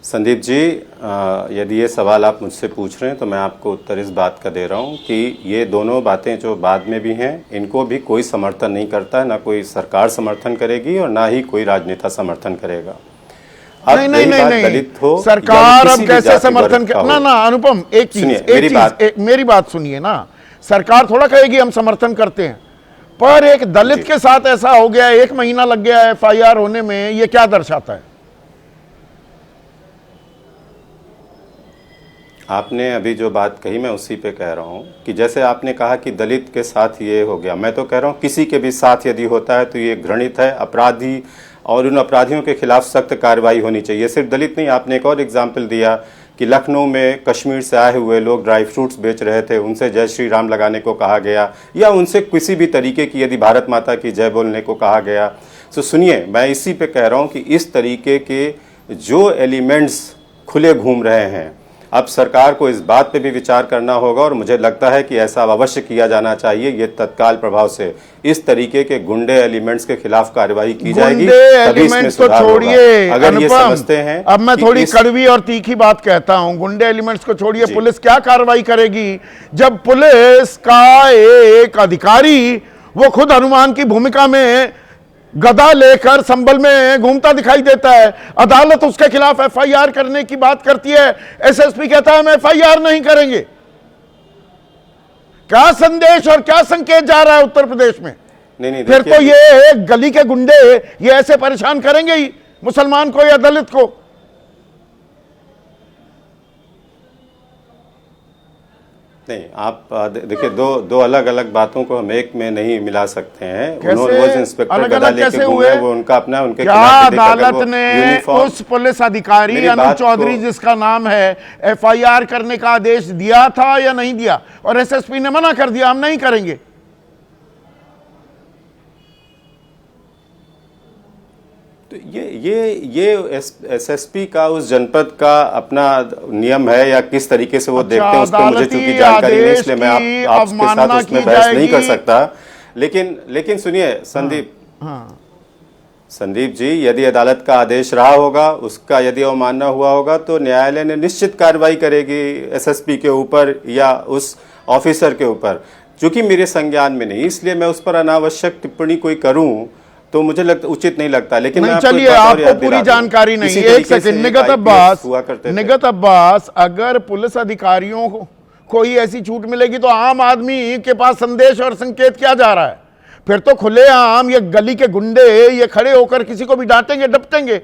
संदीप जी, यदि ये सवाल आप मुझसे पूछ रहे हैं तो मैं आपको उत्तर इस बात का दे रहा हूँ कि ये दोनों बातें जो बाद में भी हैं, इनको भी कोई समर्थन नहीं करता है, ना कोई सरकार समर्थन करेगी और ना ही कोई राजनेता समर्थन करेगा। नहीं नहीं नहीं नहीं, सरकार अब कैसे समर्थन कर, ना अनुपम, एक चीज मेरी बात सुनिए ना, सरकार थोड़ा कहेगी हम समर्थन करते हैं, पर एक दलित के साथ ऐसा हो गया, 1 महीना लग गया FIR होने में, ये क्या दर्शाता है? आपने अभी जो बात कही मैं उसी पे कह रहा हूँ कि जैसे आपने कहा कि दलित के साथ ये हो गया, मैं तो कह रहा हूँ किसी के भी साथ यदि होता है तो ये घृणित है, अपराधी, और उन अपराधियों के खिलाफ सख्त कार्रवाई होनी चाहिए। सिर्फ दलित नहीं, आपने एक और एग्जाम्पल दिया कि लखनऊ में कश्मीर से आए हुए लोग ड्राई फ्रूट्स बेच रहे थे, उनसे जय श्री राम लगाने को कहा गया या उनसे किसी भी तरीके की यदि भारत माता की जय बोलने को कहा गया। तो सुनिए, मैं इसी पे कह रहा हूँ कि इस तरीके के जो एलिमेंट्स खुले घूम रहे हैं, अब सरकार को इस बात पे भी विचार करना होगा और मुझे लगता है कि ऐसा अवश्य किया जाना चाहिए। ये तत्काल प्रभाव से इस तरीके के गुंडे एलिमेंट्स के खिलाफ कार्रवाई की जाएगी, तभी इसमें सुधार होगा। अगर ये समझते हैं, अब मैं थोड़ी कड़वी और तीखी बात कहता हूं, गुंडे एलिमेंट्स को छोड़िए, पुलिस क्या कार्रवाई करेगी जब पुलिस का एक अधिकारी वो खुद हनुमान की भूमिका में गदा लेकर संभल में घूमता दिखाई देता है, अदालत उसके खिलाफ एफआईआर करने की बात करती है, एसएसपी कहता है हम एफआईआर नहीं करेंगे। क्या संदेश और क्या संकेत जा रहा है उत्तर प्रदेश में? नहीं, फिर तो ये गली के गुंडे ये ऐसे परेशान करेंगे ही मुसलमान को या दलित को। नहीं, आप देखिए, दो अलग अलग बातों को हम एक में नहीं मिला सकते हैं। वो इंस्पेक्टर गदा लेके घूमे, वो उनका अपना, उनके खिलाफ अदालत ने उस पुलिस अधिकारी अनु चौधरी जिसका नाम है एफआईआर करने का आदेश दिया था या नहीं दिया? और एसएसपी ने मना कर दिया, हम नहीं करेंगे। तो ये एसएसपी का उस जनपद का अपना नियम है या किस तरीके से वो देखते हैं, उस पर मुझे चूंकि जानकारी नहीं, इसलिए मैं आपके साथ उसमें बहस नहीं कर सकता। लेकिन सुनिए संदीप, संदीप जी, यदि अदालत का आदेश रहा होगा, उसका यदि अवमानना हुआ होगा, तो न्यायालय ने निश्चित कार्रवाई करेगी एसएसपी के ऊपर या उस ऑफिसर के ऊपर। चूंकि मेरे संज्ञान में नहीं, इसलिए मैं उस पर अनावश्यक टिप्पणी कोई करूं तो मुझे उचित नहीं लगता। लेकिन नहीं, चलिए, आपको पूरी जानकारी नहीं। एक सेकंड, निगत अब्बास, अगर पुलिस अधिकारियों को कोई ऐसी छूट मिलेगी तो आम आदमी के पास संदेश और संकेत क्या जा रहा है? फिर तो खुलेआम ये गली के गुंडे ये खड़े होकर किसी को भी डांटेंगे, डपटेंगे।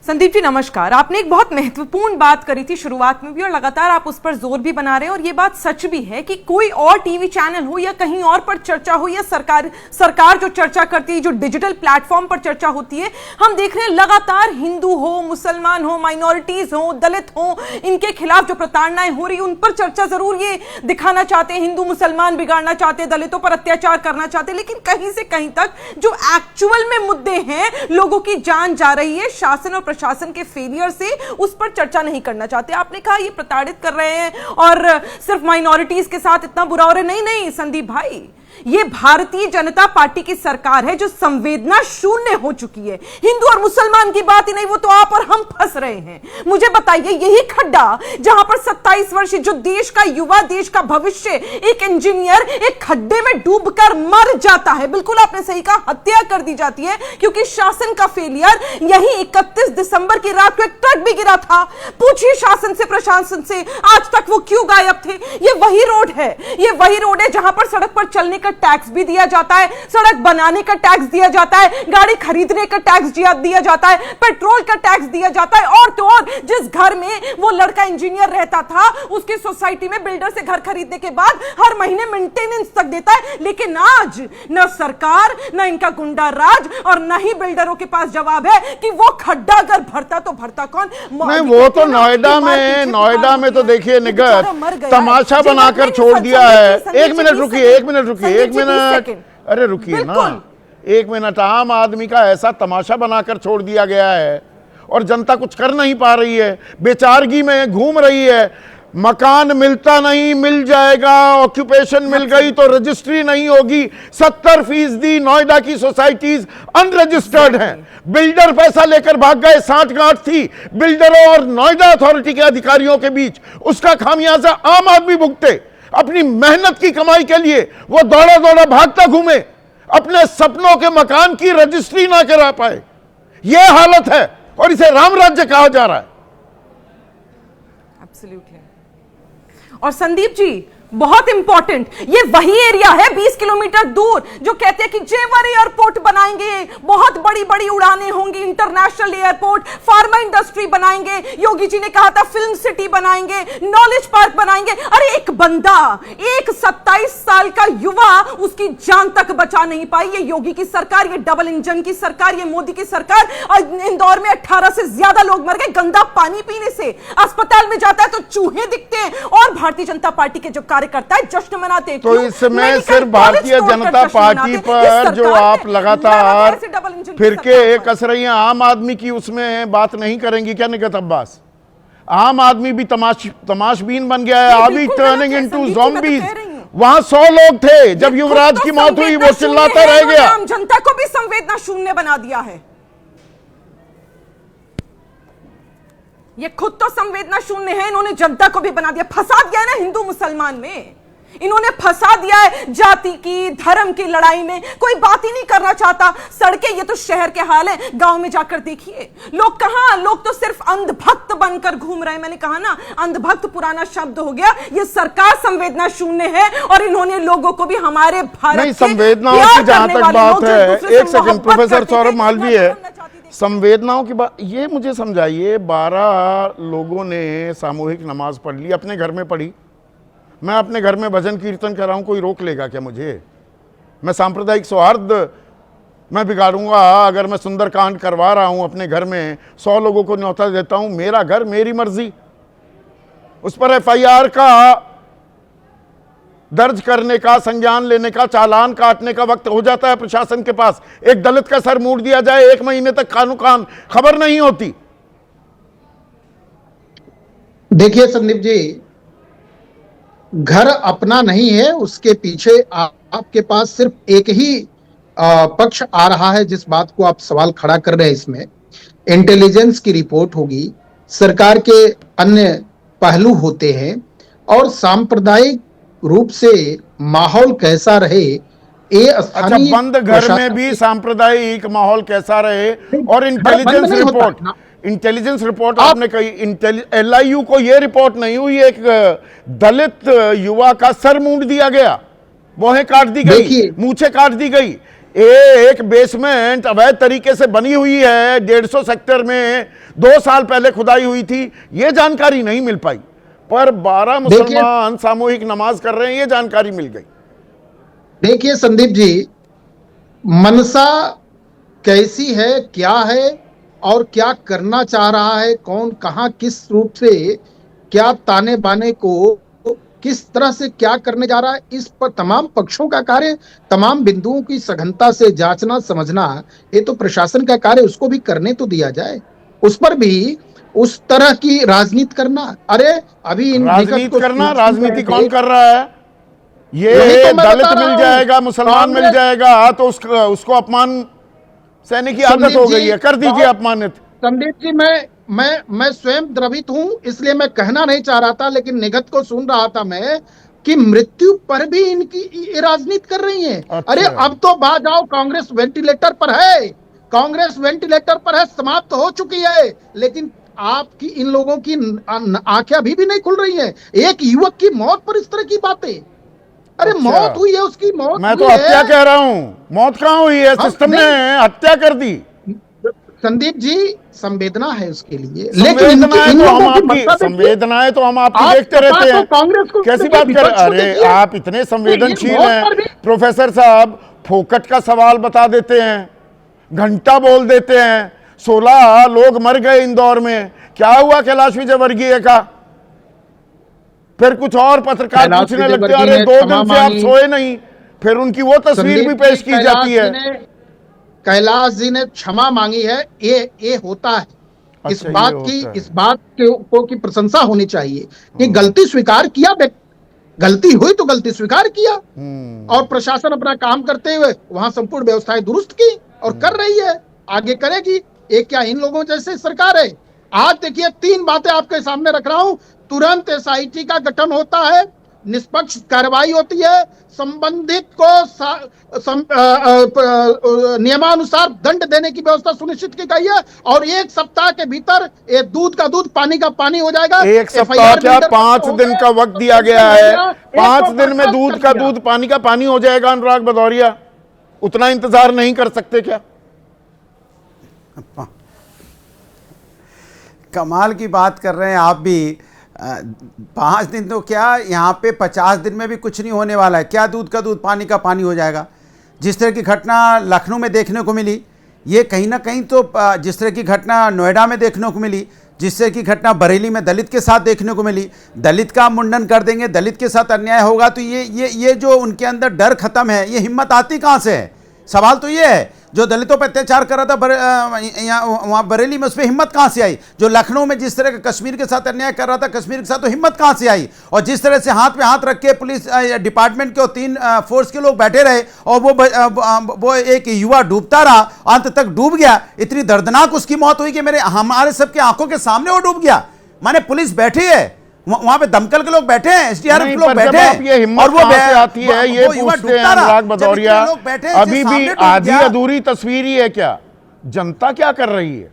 संदीप जी नमस्कार। आपने एक बहुत महत्वपूर्ण बात करी थी शुरुआत में भी और लगातार आप उस पर जोर भी बना रहे हैं, और ये बात सच भी है कि कोई और टीवी चैनल हो या कहीं और पर चर्चा हो या सरकार जो चर्चा करती है, जो डिजिटल प्लेटफॉर्म पर चर्चा होती है, हम देख रहे हैं लगातार हिंदू हो, मुसलमान हो, माइनॉरिटीज हो, दलित हो, इनके खिलाफ जो प्रताड़नाएं हो रही उन पर चर्चा जरूर ये दिखाना चाहते हैं, हिंदू मुसलमान बिगाड़ना चाहते हैं, दलितों पर अत्याचार करना चाहते हैं, लेकिन कहीं से कहीं तक जो एक्चुअल में मुद्दे हैं, लोगों की जान जा रही है, शासन और शासन के फेलियर से, उस पर चर्चा नहीं करना चाहते। आपने कहा ये प्रताड़ित कर रहे हैं और सिर्फ माइनॉरिटीज के साथ इतना बुरा हो रहा है। नहीं संदीप भाई, ये भारतीय जनता पार्टी की सरकार है जो संवेदना शून्य हो चुकी है। हिंदू और मुसलमान की बात ही नहीं, वो तो आप और हम फंस रहे हैं। मुझे बताइए, यही खड्डा जहां पर 27 वर्षीय जो देश का युवा, देश का भविष्य, एक इंजीनियर एक खड्डे में डूबकर मर जाता है, बिल्कुल आपने सही कहा, हत्या कर दी जाती है क्योंकि शासन का फेलियर। यही 31 दिसंबर की रात को एक ट्रक भी गिरा था। पूछिए शासन से, प्रशासन से, आज तक वो क्यों गायब थे? ये वही रोड है, ये वही रोड है जहां पर सड़क पर चलने का टैक्स भी दिया जाता है, सड़क बनाने का टैक्स दिया जाता है, गाड़ी खरीदने का टैक्स दिया जाता है, पेट्रोल का टैक्स दिया जाता है, और तो और जिस घर में वो लड़का इंजीनियर रहता था उसकी सोसाइटी में बिल्डर से घर खरीदने के बाद हर महीने मेंटेनेंस तक देता है। लेकिन आज न सरकार, न इनका गुंडा राज और न ही बिल्डरों के पास जवाब है कि वो खड्डा अगर भरता तो भरता कौन? नहीं, वो तो नोएडा में तो देखिए निगत तमाशा बनाकर छोड़ दिया है। एक मिनट रुकिए, अरे रुकिए ना, एक मिनट। आम आदमी का ऐसा तमाशा बनाकर छोड़ दिया गया है और जनता कुछ कर नहीं पा रही है, बेचारगी में घूम रही है। मकान मिलता नहीं, मिल जाएगा, ऑक्यूपेशन मिल गई तो रजिस्ट्री नहीं होगी। 70% नोएडा की सोसाइटीज अनरजिस्टर्ड हैं। बिल्डर पैसा लेकर भाग गए, साठगांठ थी बिल्डरों और नोएडा अथॉरिटी के अधिकारियों के बीच, उसका खामियाजा आम आदमी भुगते। अपनी मेहनत की कमाई के लिए वो दौड़ा दौड़ा भागता घूमे, अपने सपनों के मकान की रजिस्ट्री ना करा पाए। यह हालत है और इसे राम राज्य कहा जा रहा है। एब्सोल्युटली। और संदीप जी, बहुत इंपॉर्टेंट, ये वही एरिया है 20 किलोमीटर दूर जो कहते हैं कि जेवर एयरपोर्ट बनाएंगे, बहुत बड़ी बड़ी उड़ानें होंगी, इंटरनेशनल एयरपोर्ट, फार्मा इंडस्ट्री बनाएंगे, योगी जी ने कहा था फिल्म सिटी बनाएंगे, नॉलेज पार्क बनाएंगे। अरे एक बंदा, एक 27 साल का युवा, उसकी जान तक बचा नहीं पाई। ये योगी की सरकार, ये डबल इंजन की सरकार, ये मोदी की सरकार। और इंदौर में 18 से ज्यादा लोग मर गए गंदा पानी पीने से। अस्पताल में जाता है तो चूहे दिखते हैं। और भारतीय जनता पार्टी के जो कार्यकर्ता जश्न मनाते। तो इसमें सिर्फ भारतीय जनता पार्टी पर जो आप लगातार फिरके कस रही हैं, आम आदमी की उसमें बात नहीं करेंगी क्या निगत अब्बास? आम आदमी भी तमाशबीन बन गया है। Are we turning into zombies? वहां 100 लोग थे जब युवराज की मौत हुई, वो चिल्लाता रह गया। आम जनता को भी संवेदना शून्य बना दिया है। ये खुद तो संवेदना शून्य है, इन्होंने जनता को भी बना दिया। फंसा दिया है ना हिंदू मुसलमान में, इन्होंने फंसा दिया है जाति की धर्म की लड़ाई में। कोई बात ही नहीं करना चाहता। सड़कें, ये तो शहर के हाल है, गांव में जाकर देखिए लोग कहां, लोग तो सिर्फ अंधभक्त बनकर घूम रहे हैं। मैंने कहा ना, अंधभक्त पुराना शब्द हो गया। ये सरकार संवेदना शून्य है और इन्होंने लोगों को भी हमारे भारत नहीं, संवेदनाओं की जहां तक बात है, एक सेकंड, प्रोफेसर सौरभ मालवीय है, संवेदनाओं की बात, ये मुझे समझाइए। 12 लोगों ने सामूहिक नमाज पढ़ ली, अपने घर में पढ़ी। मैं अपने घर में भजन कीर्तन कर रहा हूं, कोई रोक लेगा क्या मुझे? मैं सांप्रदायिक सौहार्द मैं बिगाड़ूंगा अगर मैं सुंदरकांड करवा रहा हूं अपने घर में, 100 लोगों को न्योता देता हूं, मेरा घर मेरी मर्जी। उस पर FIR का दर्ज करने का, संज्ञान लेने का, चालान काटने का वक्त हो जाता है प्रशासन के पास। एक दलित का सर मूड़ दिया जाए, 1 महीने तक कानू कान खबर नहीं होती। देखिए संदीप जी, घर अपना नहीं है, उसके पीछे आपके पास सिर्फ एक ही पक्ष आ रहा है। जिस बात को आप सवाल खड़ा कर रहे हैं, इसमें इंटेलिजेंस की रिपोर्ट होगी, सरकार के अन्य पहलू होते हैं, और सांप्रदायिक रूप से माहौल कैसा रहे, ये अच्छा, बंद घर में भी सांप्रदायिक माहौल कैसा रहे, और इंटेलिजेंस रिपोर्ट आपने कही, LIU को यह रिपोर्ट नहीं हुई, एक दलित युवा का सर मूंड दिया गया, वहें काट दी गई, मूछें काट दी गई। एक बेसमेंट अवैध तरीके से बनी हुई है 150 सेक्टर में, 2 साल पहले खुदाई हुई थी, यह जानकारी नहीं मिल पाई, पर 12 मुसलमान सामूहिक नमाज कर रहे हैं, यह जानकारी मिल गई। देखिए संदीप जी, मनसा कैसी है, क्या है और क्या करना चाह रहा है, कौन कहां किस रूप से क्या ताने बाने को किस तरह से क्या करने जा रहा है, इस पर तमाम पक्षों का कार्य, तमाम बिंदुओं की सघनता से जांचना समझना, ये तो प्रशासन का कार्य, उसको भी करने तो दिया जाए। उस पर भी उस तरह की राजनीति करना, अरे अभी राजनीति करना, राजनीति कौन कर रहा है? ये तो दलित मिल जाएगा, मुसलमान मिल जाएगा तो उसको अपमान सहने की आदत हो गई है, कर दीजिए अपमानित। संदीप जी, मैं स्वयं द्रवित हूं, इसलिए मैं कहना नहीं चाह रहा था, लेकिन निगत को सुन रहा था मैं कि मृत्यु पर भी इनकी राजनीति कर रही है। अच्छा। अरे अब तो बात आओ, कांग्रेस वेंटिलेटर पर है, कांग्रेस वेंटिलेटर पर है, समाप्त हो चुकी है, लेकिन आपकी इन लोगों की आंखें अभी भी नहीं खुल रही है। एक युवक की मौत पर इस तरह की बातें, अरे अच्छा। मौत हुई है, उसकी मौत, मैं तो हत्या कह रहा हूं, मौत कहां हुई है? सिस्टम ने हत्या कर दी। संदीप जी, संवेदना है उसके लिए, लेकिन संवेदनाएं तो हम आपकी देखते रहते हैं, कांग्रेस को कैसी बात कर, अरे आप इतने संवेदनशील हैं प्रोफेसर साहब, फोकट का सवाल बता देते हैं, घंटा बोल देते हैं। 16 लोग मर गए इंदौर में, क्या हुआ कैलाश विजयवर्गीय का? फिर कुछ और पत्रकार पूछने लगते हैं, अरे 2 दिन से आप सोए नहीं, फिर उनकी वो तस्वीर भी पेश की जाती है। कैलाश जी ने क्षमा मांगी है, ये होता है। अच्छा, इस बात की प्रशंसा होनी चाहिए कि गलती स्वीकार किया, गलती हुई तो गलती स्वीकार किया, और प्रशासन अपना काम करते हुए वहां संपूर्ण व्यवस्थाएं दुरुस्त की और कर रही है, आगे करेगी। एक क्या इन लोगों जैसे सरकार है? आज देखिए 3 बातें आपके सामने रख रहा हूं। तुरंत SIT का गठन होता है, निष्पक्ष कार्रवाई होती है, संबंधित को नियमानुसार दंड देने की व्यवस्था सुनिश्चित की गई है, और 1 सप्ताह के भीतर ये दूध का दूध पानी का पानी हो जाएगा। 1 सप्ताह क्या, 5 दिन का वक्त दिया गया है, 5 दिन में दूध का दूध पानी का पानी हो जाएगा। अनुराग भदौरिया, उतना इंतजार नहीं कर सकते क्या? कमाल की बात कर रहे हैं आप भी। 5 दिन तो क्या, यहाँ पे 50 दिन में भी कुछ नहीं होने वाला है। क्या दूध का दूध पानी का पानी हो जाएगा? जिस तरह की घटना लखनऊ में देखने को मिली, ये कहीं ना कहीं तो जिस तरह की घटना नोएडा में देखने को मिली, जिससे की घटना बरेली में दलित के साथ देखने को मिली। दलित का मुंडन कर देंगे, दलित के साथ अन्याय होगा, तो ये जो उनके अंदर डर खत्म है, ये हिम्मत आती कहां से है? सवाल तो ये है, जो दलितों पर अत्याचार कर रहा था वहां बरेली में, उस पर हिम्मत कहां से आई? जो लखनऊ में जिस तरह का कश्मीर के साथ अन्याय कर रहा था, कश्मीर के साथ, तो हिम्मत कहां से आई? और जिस तरह से हाथ पे हाथ रख के पुलिस डिपार्टमेंट के 3 फोर्स के लोग बैठे रहे और वो एक युवा डूबता रहा, अंत तक डूब गया, इतनी दर्दनाक उसकी मौत हुई कि हमारे सबके आंखों के सामने वो डूब गया। माने पुलिस बैठी है, वहां पे दमकल के लोग बैठे हैं, एसडीआरएफ लोग बैठे हैं, ये हिम्मत और वो आती है, ये पूछते हैं अनुराग भदौरिया, अभी भी आधी अधूरी तस्वीर ही है क्या? जनता क्या कर रही है?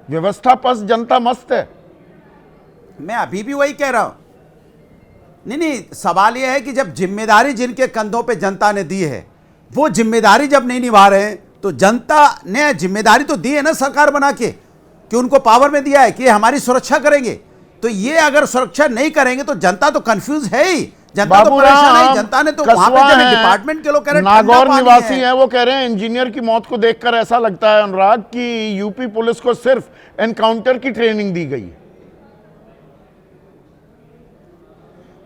व्यवस्था पस्त, जनता मस्त है। मैं अभी भी वही कह रहा हूं। नहीं, सवाल यह है कि जब जिम्मेदारी जिनके कंधों पे जनता ने दी है, वो जिम्मेदारी जब नहीं निभा रहे हैं, तो जनता ने जिम्मेदारी तो दी है ना सरकार बना के, कि उनको पावर में दिया है कि हमारी सुरक्षा करेंगे। तो ये अगर सुरक्षा नहीं करेंगे तो जनता तो कंफ्यूज है ही, जनता तो परेशान है। जनता ने तो वहां पे जब डिपार्टमेंट के लोग कह रहे हैं, नागौर निवासी हैं, वो कह रहे हैं इंजीनियर की मौत को देखकर ऐसा लगता है अनुराग कि यूपी पुलिस को सिर्फ एनकाउंटर की ट्रेनिंग दी गई है।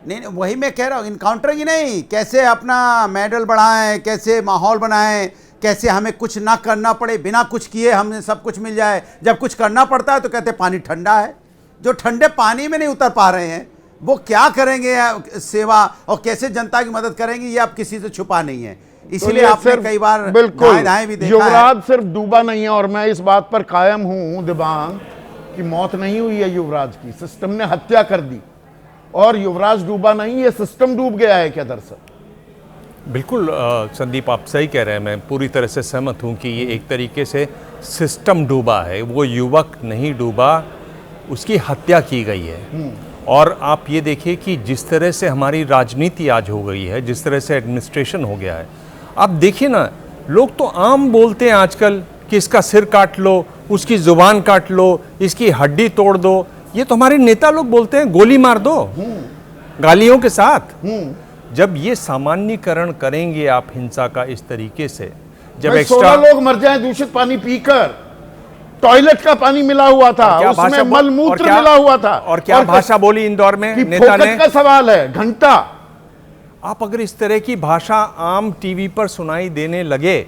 नहीं, वही मैं कह रहा हूं, इनकाउंटर ही नहीं, कैसे अपना मेडल बढ़ाएं, कैसे माहौल बनाएं, कैसे हमें कुछ ना करना पड़े, बिना कुछ किए हमें सब कुछ मिल जाए। जब कुछ करना पड़ता है तो कहते पानी ठंडा है। जो ठंडे पानी में नहीं उतर पा रहे हैं वो क्या करेंगे सेवा, और कैसे जनता की मदद करेंगे, ये आप किसी से छुपा नहीं है। इसलिए आपने कई बार बिल्कुल दाएं भी देखा युवराज सिर्फ डूबा नहीं है, और मैं इस बात पर कायम हूं दिबांग कि मौत नहीं हुई है युवराज की, सिस्टम ने हत्या कर दी, और युवराज डूबा नहीं, ये सिस्टम डूब गया है क्या दरअसल? बिल्कुल संदीप, आप सही कह रहे हैं, मैं पूरी तरह से सहमत हूं कि ये एक तरीके से सिस्टम डूबा है, वो युवक नहीं डूबा, उसकी हत्या की गई है। और आप ये देखिए कि जिस तरह से हमारी राजनीति आज हो गई है, जिस तरह से एडमिनिस्ट्रेशन हो गया है, आप देखिए ना, लोग तो आम बोलते हैं आजकल कि इसका सिर काट लो, उसकी जुबान काट लो, इसकी हड्डी तोड़ दो। ये तो हमारे नेता लोग बोलते हैं, गोली मार दो गालियों के साथ। जब ये सामान्यकरण करेंगे आप हिंसा का इस तरीके से, जब एक्स्ट्रा लोग मर जाएं दूषित पानी पीकर, टॉयलेट का पानी मिला हुआ था, उसमें मलमूत्र मिला हुआ था, और क्या भाषा बोली इंदौर में नेता ने? का सवाल है, घंटा। आप अगर इस तरह की भाषा आम टीवी पर सुनाई देने लगे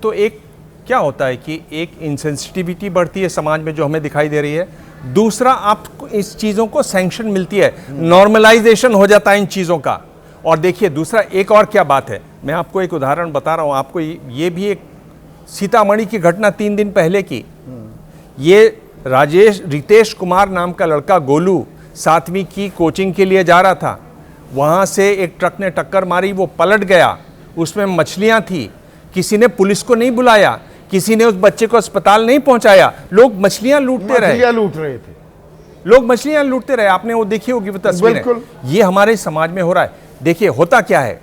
तो एक क्या होता है कि एक इंसेंसिटिविटी बढ़ती है समाज में जो हमें दिखाई दे रही है। दूसरा, आपको इस चीजों को सैंक्शन मिलती है, नॉर्मलाइजेशन हो जाता है इन चीजों का। और देखिए दूसरा एक और क्या बात है, मैं आपको एक उदाहरण बता रहा हूं आपको, ये भी एक सीतामढ़ी की घटना 3 दिन पहले की। ये रितेश कुमार नाम का लड़का गोलू 7वीं की कोचिंग के लिए जा रहा था, वहाँ से एक ट्रक ने टक्कर मारी, वो पलट गया, उसमें मछलियाँ थी, किसी ने पुलिस को नहीं बुलाया, किसी ने उस बच्चे को अस्पताल नहीं पहुँचाया, लोग मछलियाँ लूटते रहे, लोग मछलियाँ लूटते रहे। आपने वो देखी होगी वो तस्वीरें, ये हमारे समाज में हो रहा है। देखिए होता क्या है,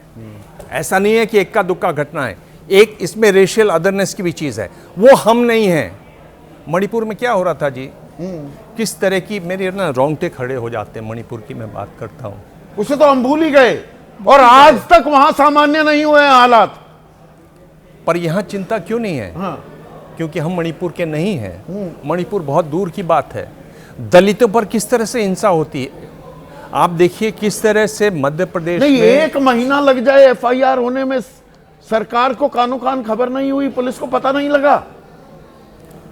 ऐसा नहीं है कि इक्का दुक्का घटना है, एक इसमें रेशियल अदरनेस की भी चीज़ है, वो हम नहीं हैं। मणिपुर में क्या हो रहा था जी, किस तरह की, मेरे ना रोंगटे खड़े हो जाते हैं मणिपुर की मैं बात करता हूं, उसे तो हम भूल ही गए, और आज तक वहां सामान्य नहीं हुए हैं हालात। पर यहां चिंता क्यों नहीं है? क्योंकि हम मणिपुर के नहीं हैं, मणिपुर बहुत दूर की बात है। दलितों पर किस तरह से हिंसा होती है, आप देखिए किस तरह से मध्य प्रदेश में 1 महीना लग जाए FIR होने में, सरकार को कानो कान खबर नहीं हुई, पुलिस को पता नहीं लगा।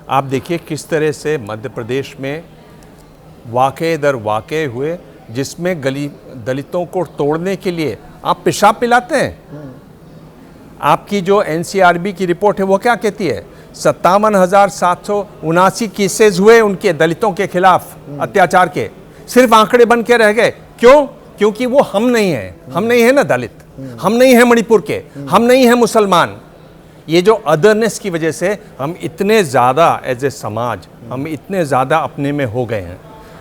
आप देखिए किस तरह से मध्य प्रदेश में वाक़े दर वाक़े हुए, जिसमें दलितों को तोड़ने के लिए आप पेशाब पिलाते हैं। आपकी जो NCRB की रिपोर्ट है वो क्या कहती है, 57,779 केसेस हुए उनके दलितों के खिलाफ अत्याचार के, सिर्फ आंकड़े बन के रह गए। क्यों? क्योंकि वो हम नहीं हैं, हम नहीं है ना दलित, हम नहीं है मणिपुर के, हम नहीं है मुसलमान। ये जो अदरनेस की वजह से हम इतने ज़्यादा एज ए समाज, हम इतने ज़्यादा अपने में हो गए हैं,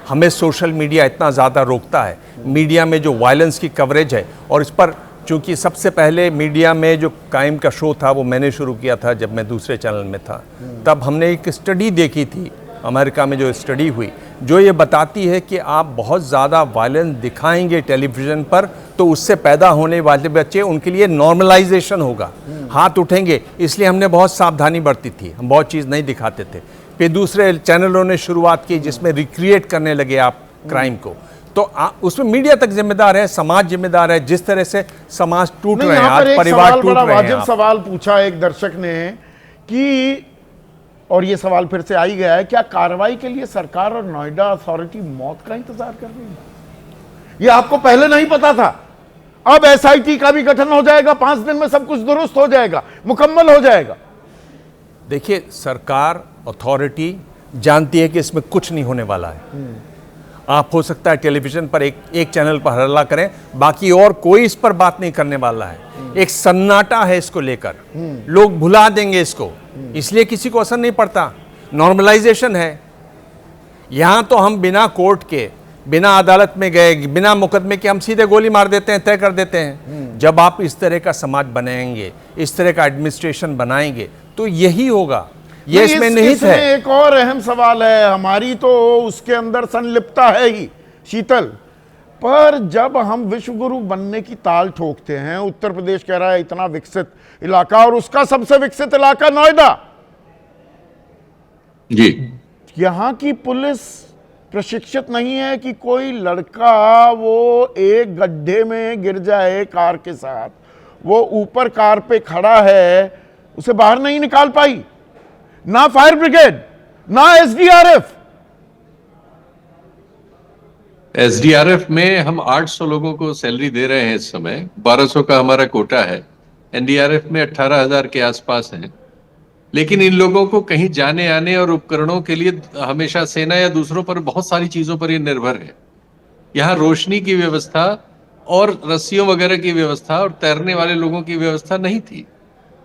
हमें सोशल मीडिया इतना ज़्यादा रोकता है, मीडिया में जो वायलेंस की कवरेज है, और इस पर चूँकि सबसे पहले मीडिया में जो कायम का शो था वो मैंने शुरू किया था जब मैं दूसरे चैनल में था, तब हमने एक स्टडी देखी थी अमेरिका में, जो स्टडी हुई, जो ये बताती है कि आप बहुत ज़्यादा वायलेंस दिखाएंगे टेलीविज़न पर तो उससे पैदा होने वाले बच्चे, उनके लिए नॉर्मलाइजेशन होगा, हाथ उठेंगे। इसलिए हमने बहुत सावधानी बरती थी, हम बहुत चीज़ नहीं दिखाते थे। फिर दूसरे चैनलों ने शुरुआत की जिसमें रिक्रिएट करने लगे आप क्राइम को। तो उसमें मीडिया तक जिम्मेदार है, समाज जिम्मेदार है। जिस तरह से समाज टूट रहे हैं आज, परिवार टूट रहे हैं। वाजिब सवाल पूछा एक दर्शक ने कि, और ये सवाल फिर से आ ही गया है, क्या कार्रवाई के लिए सरकार और नोएडा अथॉरिटी मौत का इंतजार कर रही है? ये आपको पहले नहीं पता था? अब एसआईटी का भी गठन हो जाएगा, 5 दिन में सब कुछ दुरुस्त हो जाएगा, मुकम्मल हो जाएगा। देखिए, सरकार अथॉरिटी जानती है कि इसमें कुछ नहीं होने वाला है। आप हो सकता है टेलीविजन पर एक चैनल पर हल्ला करें, बाकी और कोई इस पर बात नहीं करने वाला है। एक सन्नाटा है इसको लेकर, लोग भुला देंगे इसको, इसलिए किसी को असर नहीं पड़ता। नॉर्मलाइजेशन है। यहां तो हम बिना कोर्ट के, बिना अदालत में गए, बिना मुकदमे के हम सीधे गोली मार देते हैं, तय कर देते हैं। जब आप इस तरह का समाज बनाएंगे, इस तरह का एडमिनिस्ट्रेशन बनाएंगे, तो यही होगा। ये इसमें निहित है। एक और अहम सवाल है, हमारी तो उसके अंदर संलिप्तता है ही शीतल, पर जब हम विश्व गुरु बनने की ताल ठोकते हैं, उत्तर प्रदेश कह रहा है इतना विकसित इलाका, और उसका सबसे विकसित इलाका नोएडा जी, यहां की पुलिस प्रशिक्षित नहीं है कि कोई लड़का वो एक गड्ढे में गिर जाए कार के साथ, वो ऊपर कार पे खड़ा है, उसे बाहर नहीं निकाल पाई। ना फायर ब्रिगेड, ना एसडीआरएफ में हम 800 लोगों को सैलरी दे रहे हैं इस समय, 1200 का हमारा कोटा है। एनडीआरएफ में 18,000 के आसपास हैं। लेकिन इन लोगों को कहीं जाने आने और उपकरणों के लिए हमेशा सेना या दूसरों पर, बहुत सारी चीजों पर ये निर्भर है। यहाँ रोशनी की व्यवस्था और रस्सियों वगैरह की व्यवस्था और तैरने वाले लोगों की व्यवस्था नहीं थी।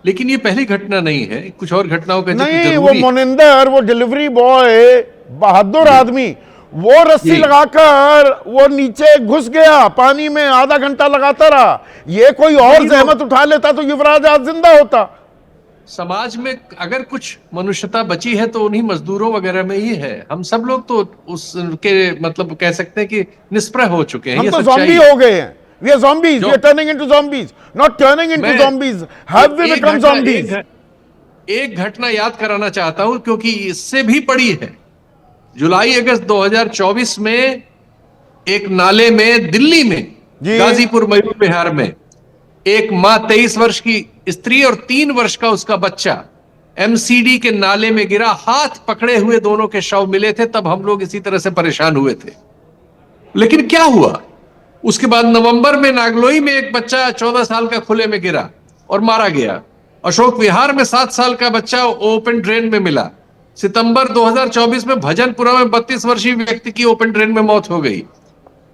लेकिन ये पहली घटना नहीं है, कुछ और घटनाओं का नहीं, वो मोनिंदर, वो डिलीवरी बॉय, बहादुर आदमी, वो रस्सी लगाकर वो नीचे घुस गया पानी में, आधा घंटा लगाता रहा। ये कोई और जहमत उठा लेता तो युवराज आज जिंदा होता। समाज में अगर कुछ मनुष्यता बची है तो उन्हीं मजदूरों वगैरह में ही है। हम सब लोग तो उसके मतलब कह सकते हैं कि निष्प्रह हो चुके हैं। हम तो ज़ॉम्बी हो गए हैं। We are zombies. We are turning into zombies. Not turning into zombies. Have we become zombies? एक घटना याद कराना चाहता हूं क्योंकि इससे भी बड़ी है। जुलाई अगस्त 2024 में एक नाले में दिल्ली में, गाजीपुर मयूर बिहार में, एक मां 23 वर्ष की स्त्री और 3 वर्ष का उसका बच्चा एमसीडी के नाले में गिरा। हाथ पकड़े हुए दोनों के शव मिले थे। तब हम लोग इसी तरह से परेशान हुए थे। लेकिन क्या हुआ? उसके बाद नवंबर में नागलोई में एक बच्चा 14 साल का खुले में गिरा और मारा गया। अशोक विहार में 7 साल का बच्चा ओपन ड्रेन में मिला। सितंबर 2024 में भजनपुरा में 32 वर्षीय व्यक्ति की ओपन ड्रेन में मौत हो गई।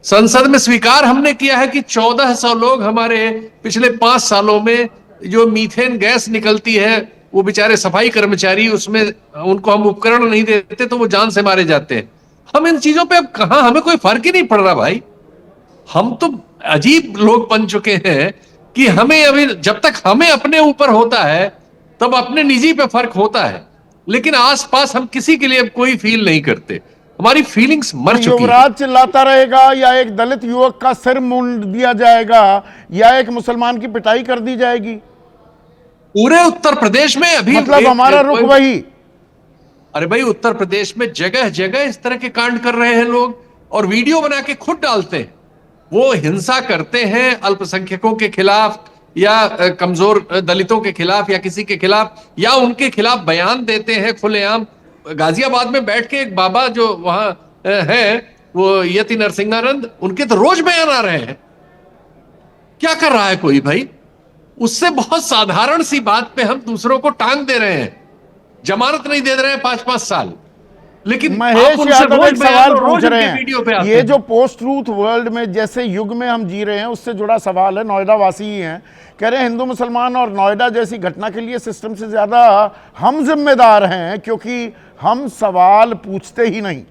संसद में स्वीकार हमने किया है कि 1400 लोग हमारे पिछले 5 सालों में जो मीथेन गैस निकलती है, वो बेचारे सफाई कर्मचारी, उसमें उनको हम उपकरण नहीं देते तो वो जान से मारे जाते हैं। हम इन चीजों पे अब कहां, हमें कोई फर्क ही नहीं पड़ रहा भाई। हम तो अजीब लोग बन चुके हैं कि हमें अभी, जब तक हमें अपने ऊपर होता है तब अपने निजी पे फर्क होता है, लेकिन आसपास हम किसी के लिए अब कोई फील नहीं करते। हमारी फीलिंग्स मर चुकी है। युवराज चिल्लाता रहेगा या एक दलित युवक का सिर मुंड दिया जाएगा या एक मुसलमान की पिटाई कर दी जाएगी। पूरे उत्तर प्रदेश में अभी मतलब हमारा रुख वही। अरे भाई, उत्तर प्रदेश में जगह जगह इस तरह के कांड कर रहे हैं लोग और वीडियो बना के खुद डालते हैं। वो हिंसा करते हैं अल्पसंख्यकों के खिलाफ या कमजोर दलितों के खिलाफ या किसी के खिलाफ, या उनके खिलाफ बयान देते हैं खुलेआम। गाजियाबाद में बैठ के एक बाबा जो वहां है, वो यति नरसिंहानंद, उनके तो रोज बयान आ रहे हैं। क्या कर रहा है कोई भाई? उससे बहुत साधारण सी बात पे हम दूसरों को टांग दे रहे हैं, जमानत नहीं दे रहे हैं 5-5 साल। लेकिन महेश यादव एक सवाल पूछ रहे हैं, ये जो पोस्ट ट्रूथ वर्ल्ड में जैसे युग में हम जी रहे हैं उससे जुड़ा सवाल है। नोएडा वासी ही हैं, कह रहे हैं हिंदू मुसलमान और नोएडा जैसी घटना के लिए सिस्टम से ज्यादा हम जिम्मेदार हैं क्योंकि हम सवाल पूछते ही नहीं।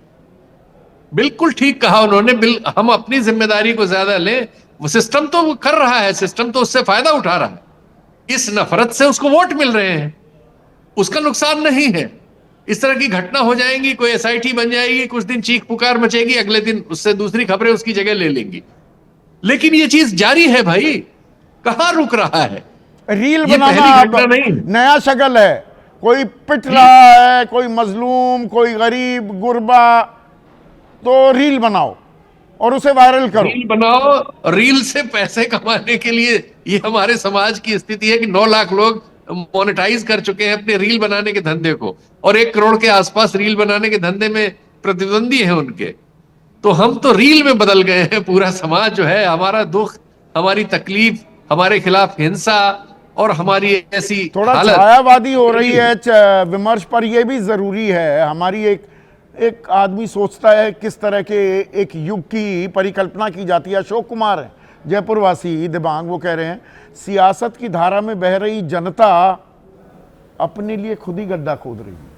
बिल्कुल ठीक कहा उन्होंने। हम अपनी जिम्मेदारी को ज्यादा लें। वो सिस्टम तो वो कर रहा है, सिस्टम तो उससे फायदा उठा रहा है। इस नफरत से उसको वोट मिल रहे हैं, उसका नुकसान नहीं है। इस तरह की घटना हो जाएंगी, कोई एसआईटी बन जाएगी, कुछ दिन चीख पुकार मचेगी, अगले दिन उससे दूसरी खबरें उसकी जगह ले लेंगी। लेकिन ये चीज जारी है भाई, कहां रुक रहा है? रील बनाना नहीं, नया शगल है। कोई पिट रहा है, कोई मजलूम, कोई गरीब गुरबा, तो रील बनाओ और उसे वायरल करो। रील बनाओ, रील से पैसे कमाने के लिए ये हमारे समाज की स्थिति है कि 9 लाख लोग मोनेटाइज कर चुके हैं अपने रील बनाने के धंधे को, और 1 करोड़ के आसपास रील बनाने के धंधे में प्रतिद्वंदी हैं उनके। तो हम तो रील में बदल गए हैं। पूरा समाज जो है, हमारा दुख, हमारी तकलीफ, हमारे खिलाफ हिंसा और हमारी ऐसी थोड़ा हालत छायावादी हो रही है विमर्श पर, यह भी जरूरी है। हमारी एक आदमी सोचता है किस तरह के एक युग की परिकल्पना की जाती है। अशोक कुमार है, जयपुर वासी, दिबांग, वो कह रहे हैं सियासत की धारा में बह रही जनता अपने लिए खुद ही गड्ढा खोद रही है।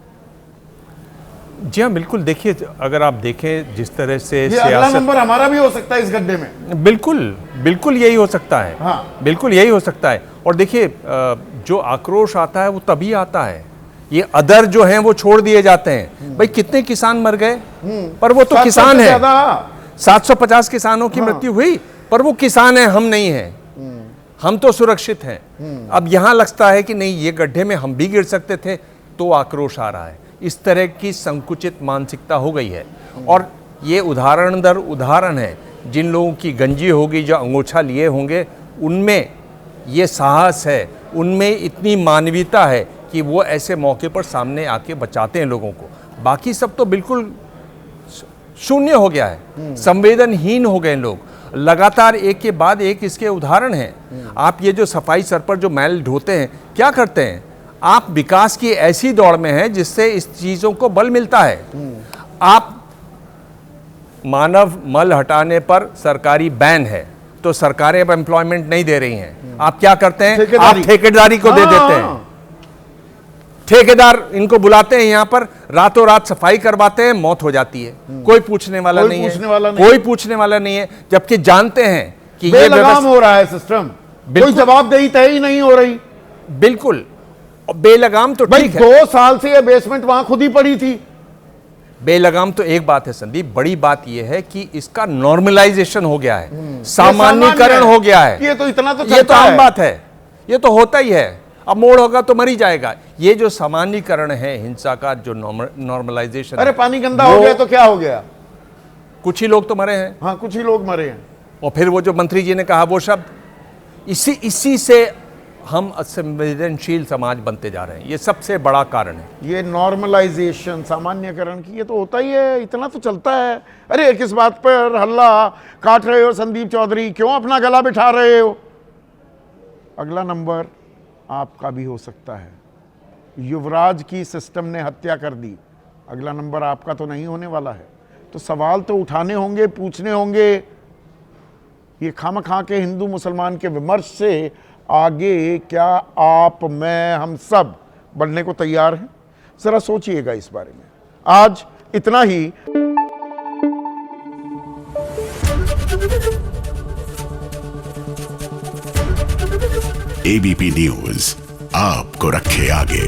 जी हाँ, बिल्कुल। देखिए, अगर आप देखें जिस तरह से ये अगला नंबर हमारा भी हो सकता है इस गड्ढे में। बिल्कुल बिल्कुल यही हो सकता है। हाँ। बिल्कुल यही हो सकता है। और देखिए, जो आक्रोश आता है वो तभी आता है, ये अदर जो हैं वो छोड़ दिए जाते हैं। भाई कितने किसान मर गए, पर वो तो किसान है। 750 किसानों की मृत्यु हुई, पर वो किसान है, हम नहीं हैं। हम तो सुरक्षित हैं। अब यहां लगता है कि नहीं, ये गड्ढे में हम भी गिर सकते थे, तो आक्रोश आ रहा है। इस तरह की संकुचित मानसिकता हो गई है। और ये उदाहरण दर उदाहरण है। जिन लोगों की गंजी होगी, जो अंगोछा लिए होंगे, उनमें ये साहस है, उनमें इतनी मानवीयता है कि वो ऐसे मौके पर सामने आके बचाते हैं लोगों को। बाकी सब तो बिल्कुल शून्य हो गया है, संवेदनहीन हो गए लोग। लगातार एक के बाद एक इसके उदाहरण हैं। आप ये जो सफाई सर पर जो मैल ढोते हैं, क्या करते हैं आप? विकास की ऐसी दौड़ में हैं जिससे इस चीजों को बल मिलता है। आप मानव मल हटाने पर सरकारी बैन है, तो सरकारें अब एम्प्लॉयमेंट नहीं दे रही हैं। आप क्या करते हैं? आप ठेकेदारी को दे देते हैं। ठेकेदार इनको बुलाते हैं, यहां पर रातों रात सफाई करवाते हैं, मौत हो जाती है। कोई पूछने वाला नहीं है, कोई पूछने वाला नहीं है, जबकि जानते हैं कि ये बेलगाम हो रहा है सिस्टम, कोई जवाबदेही तय ही नहीं हो रही। बिल्कुल बेलगाम तो ठीक है। 2 साल से ये बेसमेंट वहां खुद ही पड़ी थी। बेलगाम तो एक बात है संदीप, बड़ी बात यह है कि इसका नॉर्मलाइजेशन हो गया है, सामान्यकरण हो गया है। ये तो इतना तो ये तो आम बात है, ये तो होता ही है। अब मोड़ होगा तो मर ही जाएगा। ये जो सामान्यकरण है हिंसा का, जो नॉर्मलाइजेशन, अरे पानी गंदा हो गया तो क्या हो गया? कुछ ही लोग तो मरे हैं। हाँ, कुछ ही लोग मरे हैं। और फिर वो जो मंत्री जी ने कहा वो शब्द, इसी से हम असंवेदनशील समाज बनते जा रहे हैं। ये सबसे बड़ा कारण है। ये नॉर्मलाइजेशन, सामान्यकरण की, ये तो होता ही है, इतना तो चलता है। अरे किस बात पर हल्ला काट रहे हो संदीप चौधरी? क्यों अपना गला बिठा रहे हो? अगला नंबर आपका भी हो सकता है। युवराज की सिस्टम ने हत्या कर दी। अगला नंबर आपका तो नहीं होने वाला है। तो सवाल तो उठाने होंगे, पूछने होंगे। ये खामखा के हिंदू मुसलमान के विमर्श से आगे क्या आप, मैं, हम सब बढ़ने को तैयार हैं? जरा सोचिएगा इस बारे में। आज इतना ही। एबीपी न्यूज आपको रखे आगे।